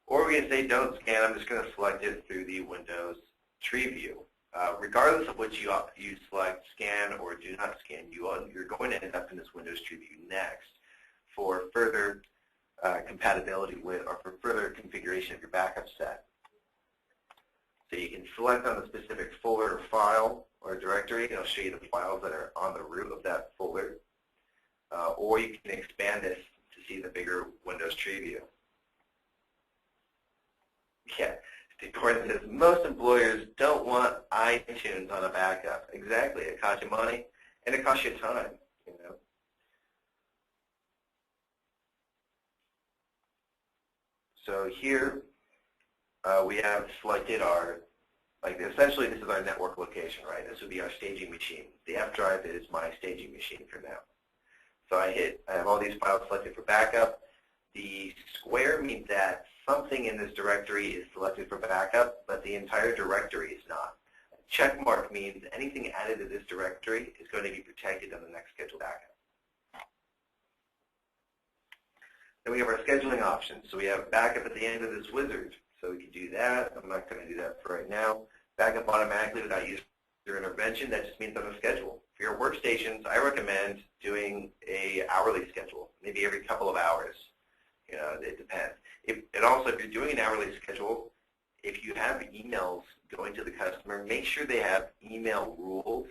Or we can say don't scan. I'm just going to select it through the Windows tree view. Regardless of which you select, scan or do not scan, you're going to end up in this Windows tree view next for further compatibility with, or for further configuration of your backup set. So you can select on the specific folder or file or directory. It'll show you the files that are on the root of that folder. Or you can expand this to see the bigger Windows tree view. Yeah, Gordon says, most employers don't want iTunes on a backup. Exactly, it costs you money, and it costs you time, you know. So here, we have selected our, essentially this is our network location, right? This would be our staging machine. The F drive is my staging machine for now. So I have all these files selected for backup. The square means that something in this directory is selected for backup, but the entire directory is not. A check mark means anything added to this directory is going to be protected on the next scheduled backup. Then we have our scheduling options. So we have backup at the end of this wizard. So we can do that. I'm not going to do that for right now. Backup automatically without user intervention. That just means on a schedule. For your workstations, I recommend doing a hourly schedule, maybe every couple of hours. You know, it depends. And also, if you're doing an hourly schedule, if you have emails going to the customer, make sure they have email rules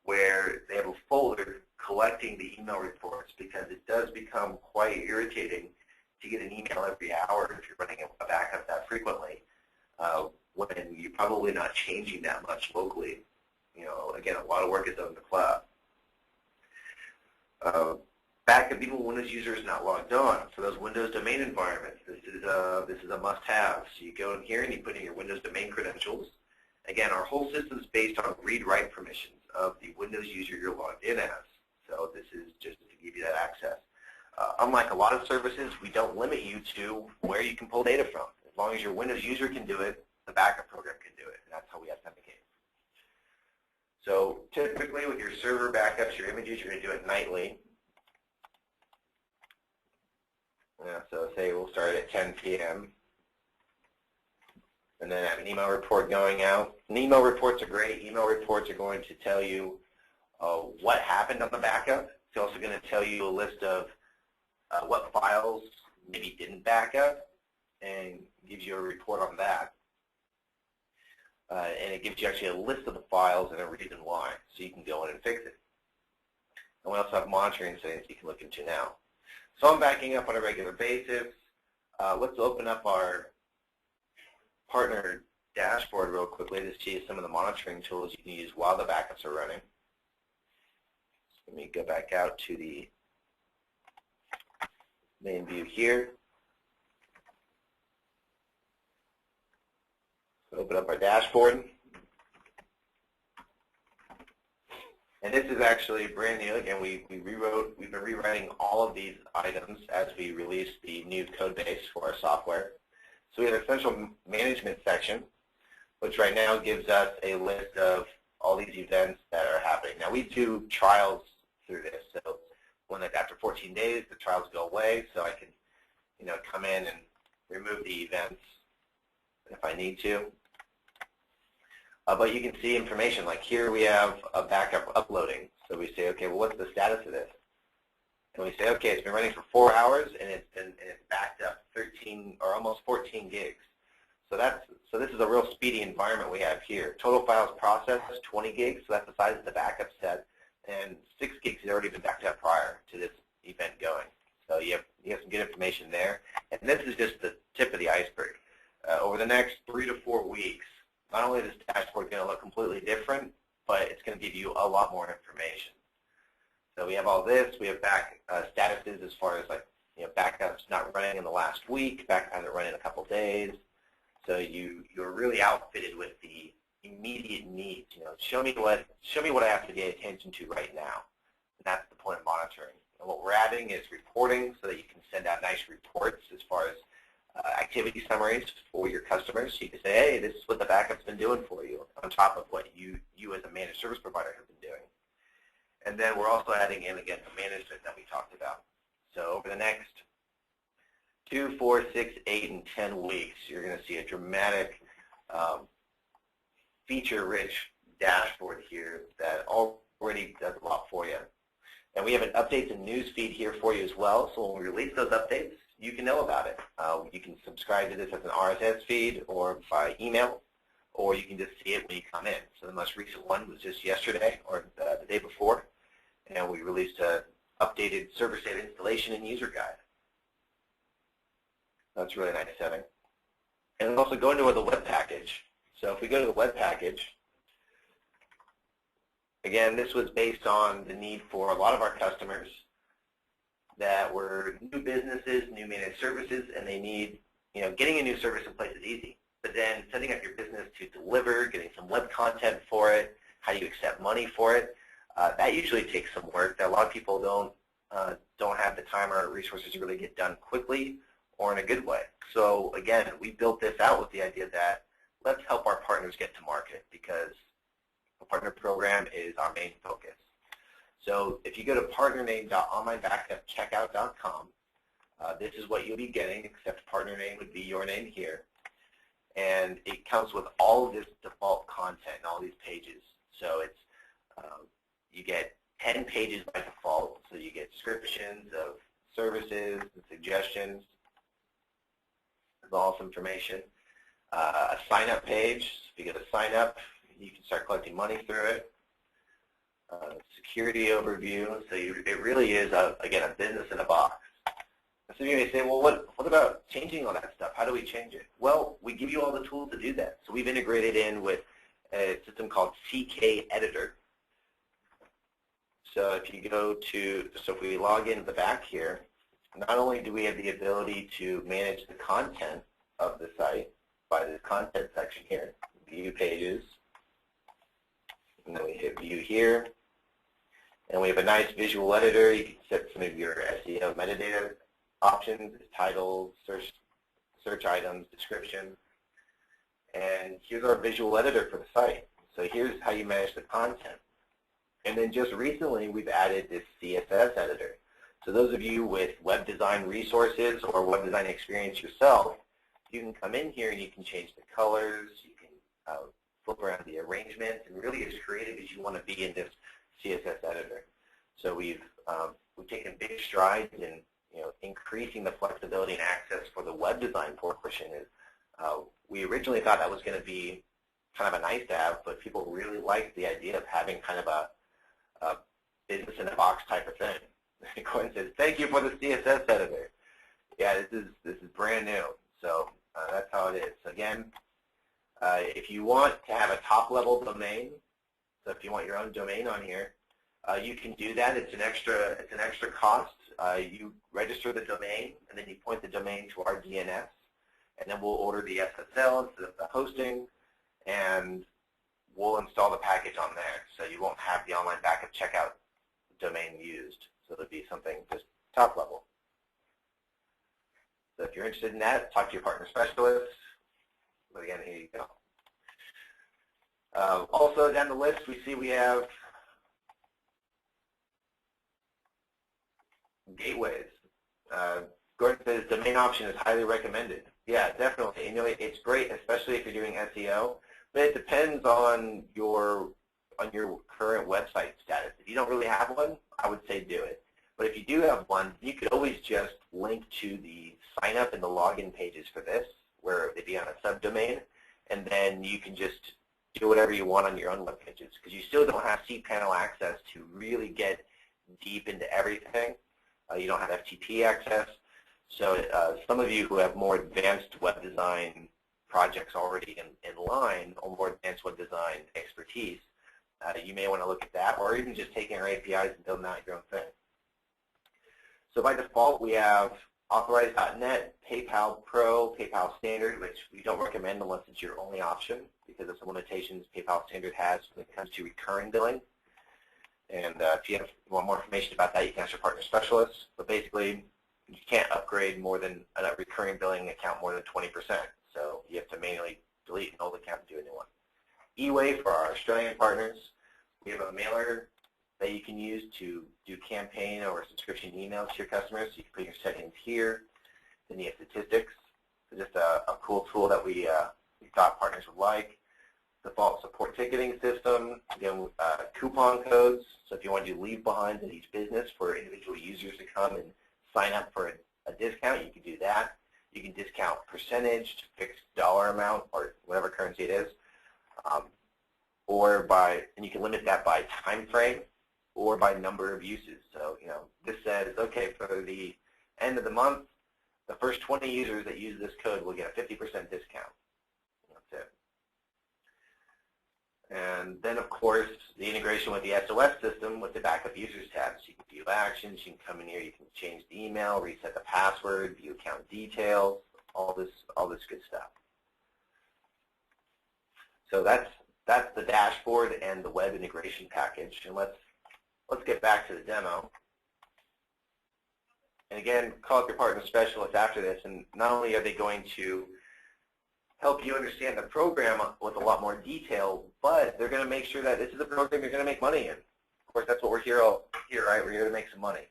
where they have a folder collecting the email reports, because it does become quite irritating to get an email every hour if you're running a backup that frequently, when you're probably not changing that much locally. You know, again, a lot of work is done in the cloud. Backup even when Windows user is not logged on. So those Windows domain environments, this is a must-have. So you go in here and you put in your Windows domain credentials. Again, our whole system is based on read-write permissions of the Windows user you're logged in as. So this is just to give you that access. Unlike a lot of services, we don't limit you to where you can pull data from. As long as your Windows user can do it, the backup program can do it, and that's how we authenticate. So typically with your server backups, your images, you're going to do it nightly. So say we'll start at 10 p.m. and then have an email report going out. And email reports are great. Email reports are going to tell you what happened on the backup. It's also going to tell you a list of what files maybe didn't back up and gives you a report on that. And it gives you actually a list of the files and a reason why, so you can go in and fix it. And we also have monitoring settings you can look into now. So I'm backing up on a regular basis. Let's open up our partner dashboard real quickly to see some of the monitoring tools you can use while the backups are running. Let me go back out to the main view here. Open up our dashboard. And this is actually brand new. Again, we've been rewriting all of these items as we release the new code base for our software. So we have a central management section, which right now gives us a list of all these events that are happening. Now we do trials through this. So when after 14 days, the trials go away, so I can, come in and remove the events if I need to. But you can see information, like here we have a backup uploading. So we say, okay, well, what's the status of this? And we say, okay, it's been running for 4 hours, and it's backed up 13 or almost 14 gigs. So this is a real speedy environment we have here. Total files processed is 20 gigs, so that's the size of the backup set, and 6 gigs has already been backed up prior to this event going. So you have some good information there. And this is just the tip of the iceberg. Over the next 3 to 4 weeks, not only is this dashboard going to look completely different, but it's going to give you a lot more information. So we have all this. We have back statuses as far as backups not running in the last week, backups that run in a couple days. So you're really outfitted with the immediate needs. Show me what I have to pay attention to right now. And that's the point of monitoring. And what we're adding is reporting so that you can send out nice reports as far as activity summaries for your customers. So you can say, hey, this is what the backup's been doing for you, on top of what you as a managed service provider have been doing. And then we're also adding in, again, the management that we talked about. So over the next 2, 4, 6, 8, and 10 weeks, you're going to see a dramatic feature-rich dashboard here that already does a lot for you. And we have an updates and news feed here for you as well. So when we release those updates, you can know about it. You can subscribe to this as an RSS feed or by email, or you can just see it when you come in. So the most recent one was just yesterday or the day before, and we released an updated server-side installation and user guide. That's a really nice setting. And also go into the web package. So if we go to the web package, again, this was based on the need for a lot of our customers that were new businesses, new managed services, and they need, getting a new service in place is easy. But then setting up your business to deliver, getting some web content for it, how you accept money for it, that usually takes some work that a lot of people don't have the time or resources to really get done quickly or in a good way. So again, we built this out with the idea that let's help our partners get to market, because the partner program is our main focus. So if you go to partnername.onlinebackupcheckout.com, this is what you'll be getting, except partner name would be your name here. And it comes with all of this default content and all these pages. So it's you get 10 pages by default. So you get descriptions of services and suggestions, all this information. A sign-up page. So if you get a sign-up, you can start collecting money through it. Security overview. So it really is, again, a business in a box. So you may say, well, what about changing all that stuff? How do we change it? Well, we give you all the tools to do that. So we've integrated in with a system called CK Editor. So if you go to, so if we log into the back here, not only do we have the ability to manage the content of the site by this content section here, view pages, and then we hit view here, And we have a nice visual editor. You can set some of your SEO metadata options, titles, search items, description. And here's our visual editor for the site. So here's how you manage the content. And then just recently, we've added this CSS editor. So those of you with web design resources or web design experience yourself, you can come in here and you can change the colors, you can flip around the arrangement, and really as creative as you want to be in this CSS editor. So we've taken big strides in increasing the flexibility and access for the web design portion. We originally thought that was going to be kind of a nice to have, but people really like the idea of having kind of a business in a box type of thing. Gordon says, "Thank you for the CSS editor." Yeah, this is brand new, so that's how it is. Again, if you want to have a top-level domain, so if you want your own domain on here, you can do that. It's an extra cost. You register the domain, and then you point the domain to our DNS, and then we'll order the SSL instead of the hosting, and we'll install the package on there. So you won't have the online backup checkout domain used. So it'll be something just top level. So if you're interested in that, talk to your partner specialist. But again, here you go. Also down the list, we have gateways. Gordon says domain option is highly recommended. Yeah, definitely. It's great, especially if you're doing SEO, but it depends on your current website status. If you don't really have one, I would say do it. But if you do have one, you could always just link to the sign up and the login pages for this, where they'd be on a subdomain, and then you can just do whatever you want on your own web pages, because you still don't have cPanel access to really get deep into everything. You don't have FTP access. So some of you who have more advanced web design projects already in line, or more advanced web design expertise, you may want to look at that, or even just taking our APIs and building out your own thing. So by default, we have Authorize.net, PayPal Pro, PayPal Standard, which we don't recommend unless it's your only option because of some limitations PayPal Standard has when it comes to recurring billing. And if you want more information about that, you can ask your partner specialist. But basically, you can't upgrade more than a recurring billing account more than 20%. So you have to manually delete an old account and do a new one. eWay for our Australian partners. We have a mailer that you can use to do campaign or subscription emails to your customers. So you can put your settings here. Then you have statistics. So just a cool tool that we thought partners would like. Default support ticketing system. Again, coupon codes. So if you want to do leave behinds in each business for individual users to come and sign up for a discount, you can do that. You can discount percentage, fixed dollar amount, or whatever currency it is, and you can limit that by time frame or by number of uses. So, this says, okay, for the end of the month, the first 20 users that use this code will get a 50% discount. That's it. And then, of course, the integration with the SOS system with the backup users tab. So you can view actions, you can come in here, you can change the email, reset the password, view account details, all this good stuff. So that's the dashboard and the web integration package. And let's get back to the demo. And again, call up your partner specialist after this, and not only are they going to help you understand the program with a lot more detail, but they're going to make sure that this is a program you're going to make money in. Of course, that's what we're here, right? We're here to make some money.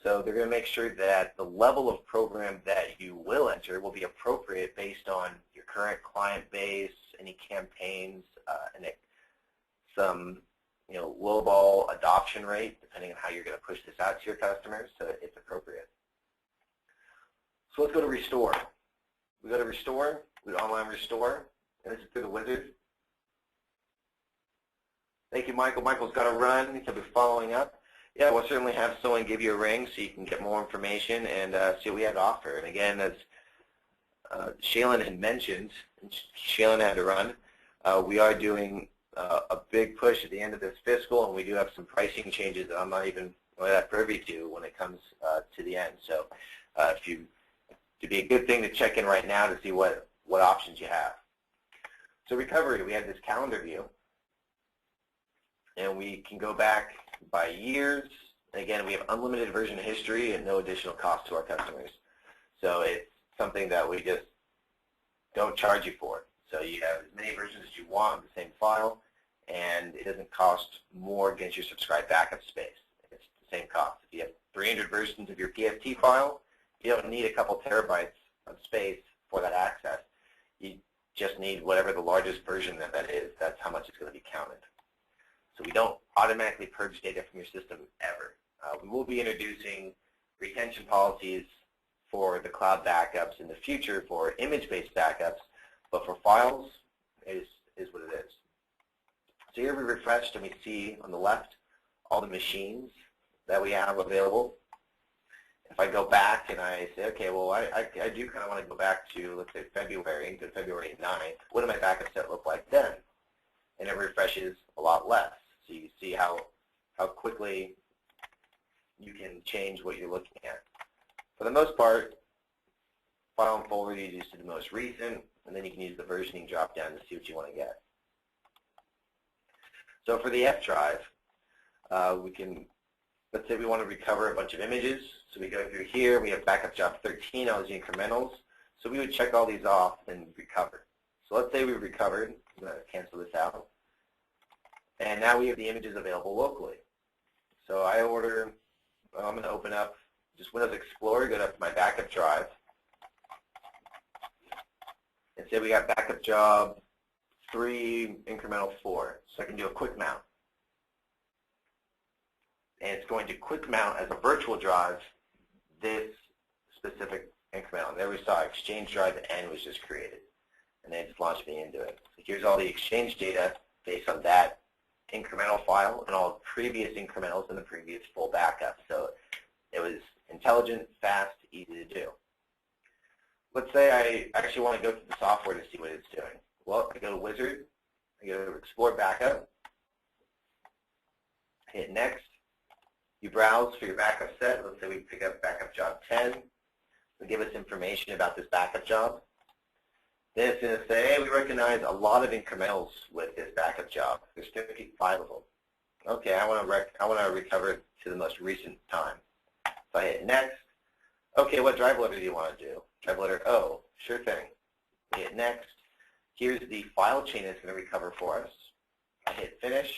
So they're going to make sure that the level of program that you will enter will be appropriate based on your current client base, any campaigns, and some lowball adoption rate, depending on how you're going to push this out to your customers, so it's appropriate. So let's go to Restore. We go to Restore. We online restore, and this is through the wizard. Thank you, Michael. Michael's got to run. He'll be following up. Yeah, we'll certainly have someone give you a ring so you can get more information and see what we have to offer. And again, as Shaylin had mentioned, Shaylin had to run, we are doing a big push at the end of this fiscal, and we do have some pricing changes that I'm not even really that privy to when it comes to the end. So it'd be a good thing to check in right now to see what options you have. So recovery, we have this calendar view. and we can go back by years. Again, we have unlimited version history and no additional cost to our customers. So it's something that we just don't charge you for. So you have as many versions as you want of the same file, and it doesn't cost more against your subscribed backup space. It's the same cost. If you have 300 versions of your PST file, you don't need a couple terabytes of space for that access. You just need whatever the largest version that is. That's how much it's going to be counted. So we don't automatically purge data from your system ever. We will be introducing retention policies for the cloud backups in the future for image-based backups, but for files, is what it is. So here we refreshed and we see on the left all the machines that we have available. If I go back and I say, okay, well, I do kind of want to go back to, let's say, February 9th, what did my backup set look like then? And it refreshes a lot less. So you see how quickly you can change what you're looking at. For the most part, file and folder, you just do the most recent, and then you can use the versioning drop-down to see what you want to get. So for the F drive, we can, let's say we want to recover a bunch of images. So we go through here, we have backup job 13, all these incrementals. So we would check all these off and recover. So let's say we recovered. I'm going to cancel this out. And now we have the images available locally. So I order, I'm going to open up just Windows Explorer, go up to my backup drive, and say we got backup job 3, incremental 4. So I can do a quick mount. And it's going to quick mount as a virtual drive this specific incremental. And there we saw Exchange drive N was just created. And then it just launched me into it. So here's all the Exchange data based on that incremental file and all previous incrementals in the previous full backup. So it was intelligent, fast, easy to do. Let's say I actually want to go to the software to see what it's doing. Well, I go to Wizard, I go to Explore Backup, hit Next. You browse for your backup set. Let's say we pick up backup job 10. It'll give us information about this backup job. Then it's going to say, hey, we recognize a lot of incrementals with this backup job. There's 55 of them. Okay, I want to recover to the most recent time. So I hit Next. Okay, what drive letter do you want to do? Drive letter O. Sure thing. I hit Next. Here's the file chain it's going to recover for us. I hit Finish.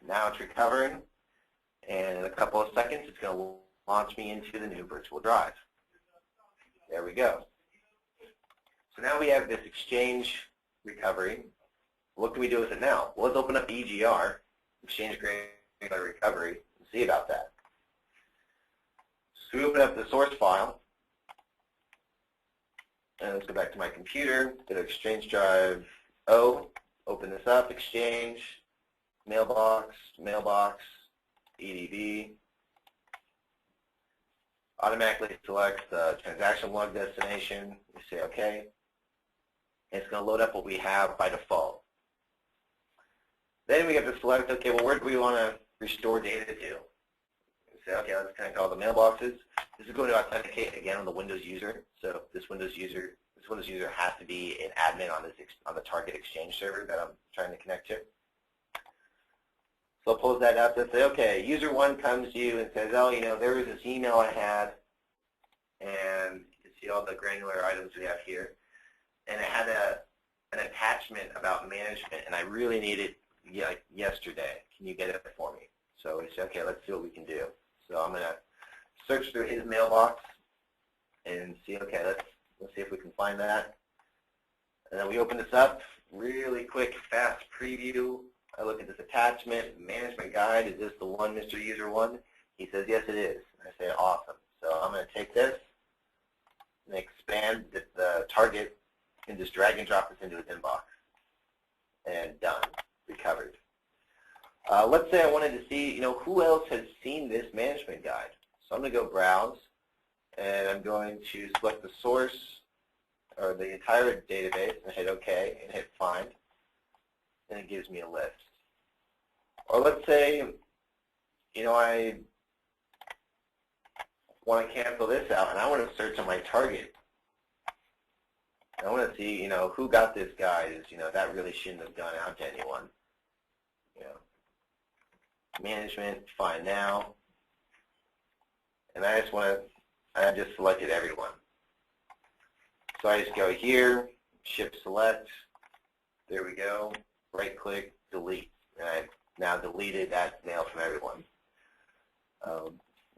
Now it's recovering. And in a couple of seconds, it's going to launch me into the new virtual drive. There we go. So now we have this Exchange recovery. What can we do with it now? Well, let's open up EGR, Exchange Granular Recovery, and see about that. So we open up the source file. And let's go back to my computer, go to Exchange Drive O, open this up, Exchange, Mailbox, EDB, automatically selects the transaction log destination. We say OK. And it's going to load up what we have by default. Then we have to select, okay, well, where do we want to restore data to? We say, okay, let's connect all the mailboxes. This is going to authenticate again on the Windows user. So this Windows user has to be an admin on the target Exchange server that I'm trying to connect to. So I'll pulls that up and say, okay, user 1 comes to you and says, oh, you know, there was this email I had, and you see all the granular items we have here, and it had an attachment about management, and I really need it yesterday. Can you get it for me? So we say, okay, let's see what we can do. So I'm going to search through his mailbox and see, okay, let's see if we can find that. And then we open this up, really quick, fast preview. I look at this attachment, management guide. Is this the one, Mr. User 1? He says, yes, it is. I say, awesome. So I'm going to take this and expand the target and just drag and drop this into his inbox. And done. Recovered. Let's say I wanted to see, you know, who else has seen this management guide. So I'm going to go browse, and I'm going to select the source or the entire database and hit OK and hit Find. And it gives me a list. Or let's say, you know, I want to cancel this out, and I want to search on my target. I want to see, you know, who got this guide. Is, you know, that really shouldn't have gone out to anyone. You know, management, find now, and I just selected everyone. So I just go here, shift select, there we go, right click, delete, and I've now deleted that mail from everyone.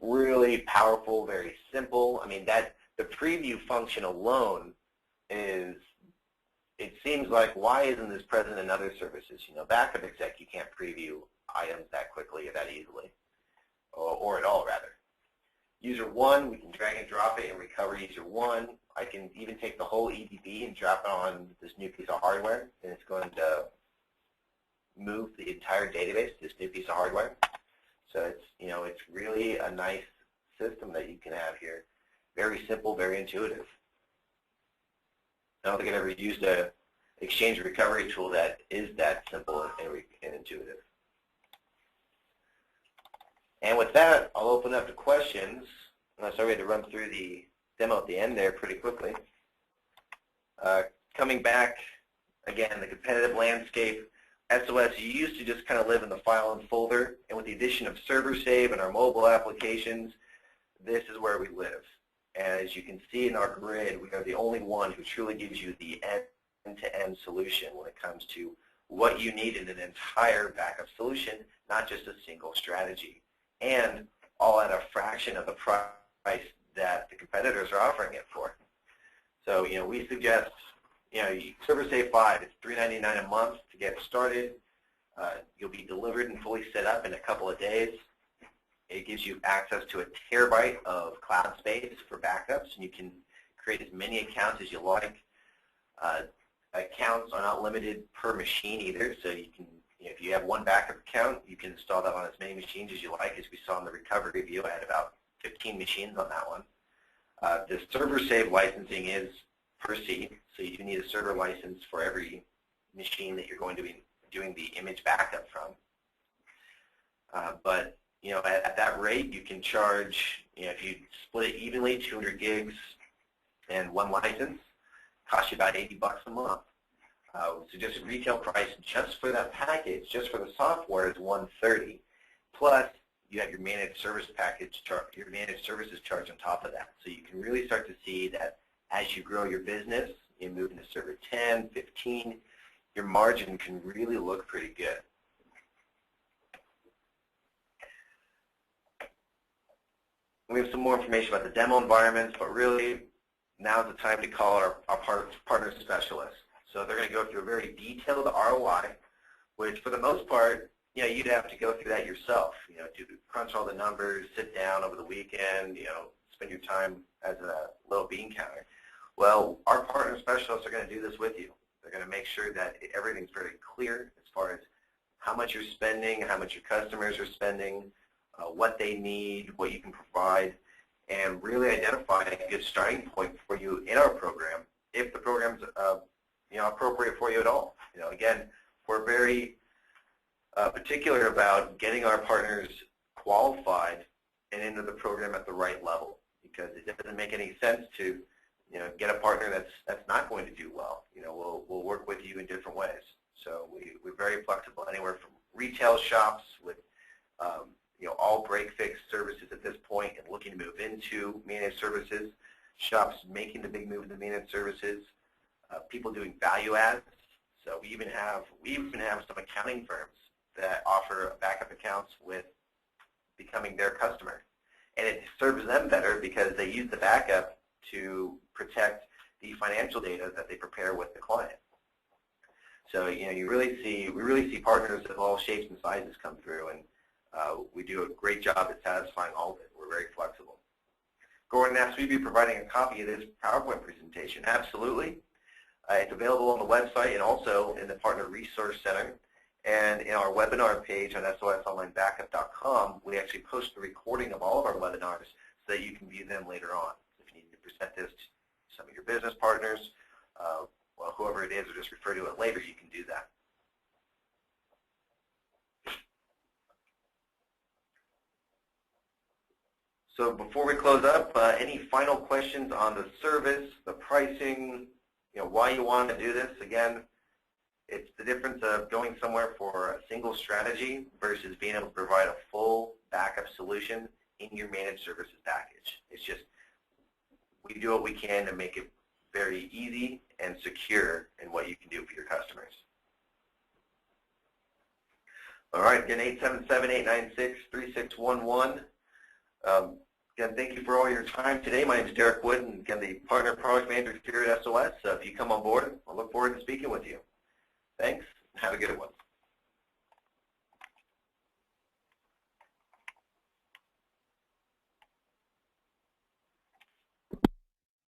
Really powerful, very simple. I mean, the preview function alone is, it seems like, why isn't this present in other services? You know, Backup Exec, you can't preview items that quickly or that easily, or at all, rather. User 1, we can drag and drop it and recover user 1. I can even take the whole EDB and drop it on this new piece of hardware, and it's going to move the entire database to this new piece of hardware. So it's, you know, it's really a nice system that you can have here. Very simple, very intuitive. I don't think I've ever used a Exchange recovery tool that is that simple and intuitive. And with that, I'll open up to questions. Sorry, we had to run through the demo at the end there pretty quickly. Coming back, again, the competitive landscape. SOS, you used to just kind of live in the file and folder, and with the addition of Server Save and our mobile applications, this is where we live. And as you can see in our grid, we are the only one who truly gives you the end-to-end solution when it comes to what you need in an entire backup solution, not just a single strategy, and all at a fraction of the price that the competitors are offering it for. So, you know, we suggest, you know, Server Save 5, it's $3.99 a month to get started. You'll be delivered and fully set up in a couple of days. It gives you access to a terabyte of cloud space for backups, and you can create as many accounts as you like. Accounts are not limited per machine either, so you can, you know, if you have one backup account, you can install that on as many machines as you like. As we saw in the recovery view, I had about 15 machines on that one. The Server Save licensing is per seat, so you need a server license for every machine that you're going to be doing the image backup from. But you know, at that rate, you can charge, you know, if you split it evenly, 200 gigs and one license, costs you about $80 a month. So just retail price just for that package, just for the software, is $130. Plus, you have your managed service package, your managed services charge on top of that. So you can really start to see that as you grow your business, you move into server 10, 15, your margin can really look pretty good. We have some more information about the demo environments, but really now's the time to call our partner specialists. So they're going to go through a very detailed ROI, which for the most part, you know, you'd have to go through that yourself. You know, to crunch all the numbers, sit down over the weekend, you know, spend your time as a little bean counter. Well, our partner specialists are going to do this with you. They're going to make sure that everything's very clear as far as how much you're spending, how much your customers are spending, what they need, what you can provide, and really identify a good starting point for you in our program, if the program's you know, appropriate for you at all. You know, again, we're very particular about getting our partners qualified and into the program at the right level, because it doesn't make any sense to, you know, get a partner that's not going to do well. You know, we'll work with you in different ways. So we're very flexible, anywhere from retail shops with you know, all break-fix services at this point and looking to move into managed services, shops making the big move into managed services, people doing value adds. So we even have some accounting firms that offer backup accounts with becoming their customer, and it serves them better because they use the backup to protect the financial data that they prepare with the client. So, you know, we really see partners of all shapes and sizes come through, and we do a great job at satisfying all of it. We're very flexible. Gordon asked me to be providing a copy of this PowerPoint presentation. Absolutely. It's available on the website and also in the Partner Resource Center. And in our webinar page on SOSOnlineBackup.com, we actually post the recording of all of our webinars so that you can view them later on. If you need to present this to some of your business partners, well, whoever it is, or just refer to it later, you can do that. So before we close up, any final questions on the service, the pricing, you know, why you want to do this? Again, It's the difference of going somewhere for a single strategy versus being able to provide a full backup solution in your managed services package. It's just, we do what we can to make it very easy and secure in what you can do for your customers. All right, again, 877-896-3611. Again, thank you for all your time today. My name is Derek Wood, and again, the Partner Product Manager here at SOS. If you come on board, I look forward to speaking with you. Thanks, and have a good one.